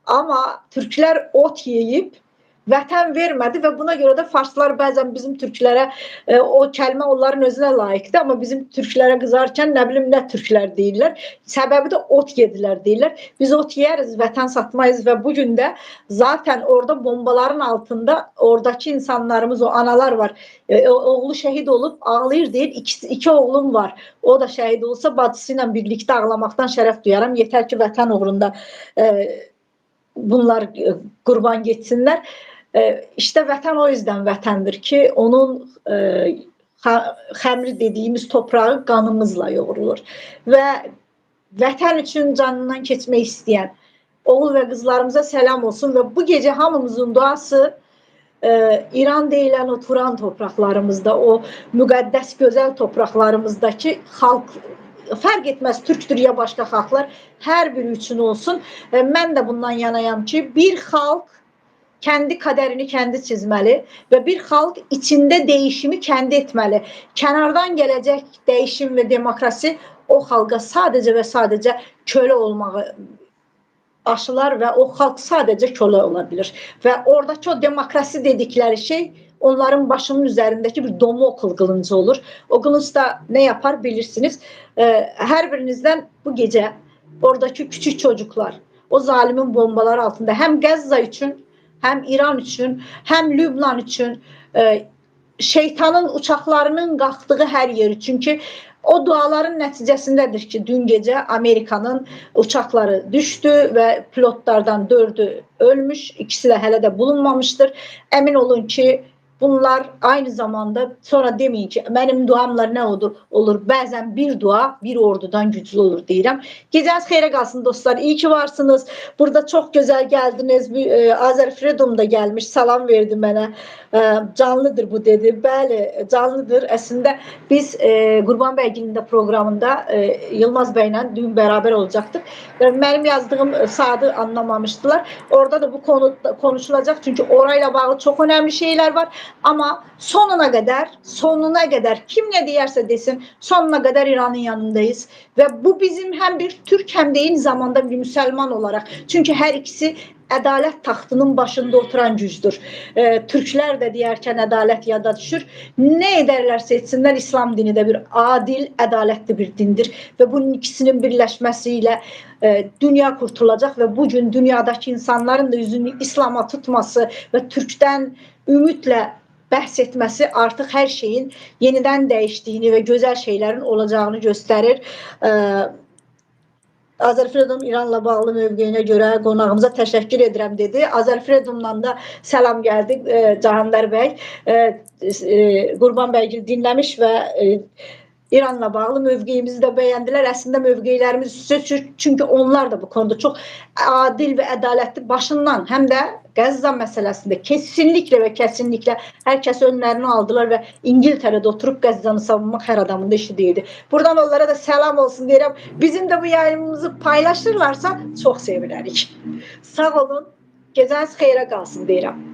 Amma türklər ot yeyib vətən vermədi və buna görə də farslar bəzən bizim türklərə o kəlmə onların özünə layiqdir, amma bizim türklərə qızarkən nə bilim nə türklər deyirlər. Səbəbi də ot yedilər deyirlər. Biz ot yeriz, vətən satmayız və bugün də zaten orada bombaların altında oradakı insanlarımız, o analar var. Oğlu şəhid olub ağlayır deyir. İki oğlum var. O da şəhid olsa bacısı ilə birlikdə ağlamaqdan şərəf duyaram. Yetər ki vətən uğrunda bunlar qurban getsinlər. İşte vətən o yüzden vətəndir ki, onun xəmri dediyimiz toprağı qanımızla yoğrulur. Və vətən üçün canından keçmək istəyən oğul və qızlarımıza səlam olsun və bu gecə hamımızın duası İran deyilən o Turan torpaqlarımızda, o müqəddəs gözəl torpaqlarımızdakı xalq, fərq etməz türktür ya başqa xalqlar, hər biri üçün olsun. Mən də bundan yanayam ki, bir xalq kendi kaderini kendi çizmeli ve bir halk içinde değişimi kendi etmeli. Kenardan gelecek değişim ve demokrasi o halka sadece ve sadece köle olmağı aşılar ve o halk sadece köle olabilir. Ve oradaki o demokrasi dedikleri şey onların başının üzerindeki bir domokul kılıncı olur. O kılıç da ne yapar bilirsiniz. Her birinizden bu gece oradaki küçük çocuklar o zalimin bombaları altında hem Gazze için hem İran üçün, hem Lübnan üçün, şeytanın uçaklarının qalxdığı hər yer üçün ki, o duaların nəticəsindədir ki, dün gecə Amerikanın uçakları düşdü və pilotlardan 4'ü ölmüş, ikisi də hələ də bulunmamışdır. Əmin olun ki, bunlar aynı zamanda sonra demeyin ki benim duamla ne olur? Bazen bir dua bir ordudan güçlü olur deyirəm. Gecəniz xeyrə qalsın dostlar. İyi ki varsınız. Burada çok güzel geldiniz. Azer Freedom da gelmiş. Salam verdi mənə. Canlıdır bu dedi. Bəli, canlıdır. Əslində biz Qurban Bəygilində programında Yılmaz bəylə dün beraber olacaktık. Benim yazdığım saati anlamamıştılar. Orada da bu konu konuşulacak. Çünkü orayla bağlı çok önemli şeyler var. Ama sonuna kadar kim ne diyerse desin sonuna kadar İran'ın yanındayız ve bu bizim hem bir Türk hem de aynı zamanda bir Müslüman olarak, çünkü her ikisi adalet taxtının başında oturan gücdür. Türkler de diyerken adalet yada düşür. Ne ederlerse etsinler İslam dini de bir adil, adaletli bir dindir ve bunun ikisinin birleşmesiyle dünya kurtulacak ve bugün dünyadaki insanların da yüzünü İslam'a tutması ve Türk'ten ümitle bəhs etməsi artıq hər şeyin yenidən dəyişdiyini və gözəl şeylərin olacağını göstərir. Azer Freedom İranla bağlı mövqeyinə görə qonağımıza təşəkkür edirəm dedi. Azer Freedom'dan da səlam gəldi Cahandar bəy. Qurban bəygil dinləmiş və İranla bağlı mövqeyimizi də bəyəndilər. Əslində mövqeylərimiz üstə çünki onlar da bu konuda çox adil və ədalətli başından həm də Qəzza məsələsində kesinlikle ve kesinlikle herkes önlerini aldılar ve İngiltere'de oturup Qəzzanı savunmak her adamın da işi değildi. Buradan onlara da selam olsun diyelim. Bizim de bu yayınımızı paylaşırlarsa çok sevinirik. Sağ olun. Geceniz xeyrə qalsın deyirəm.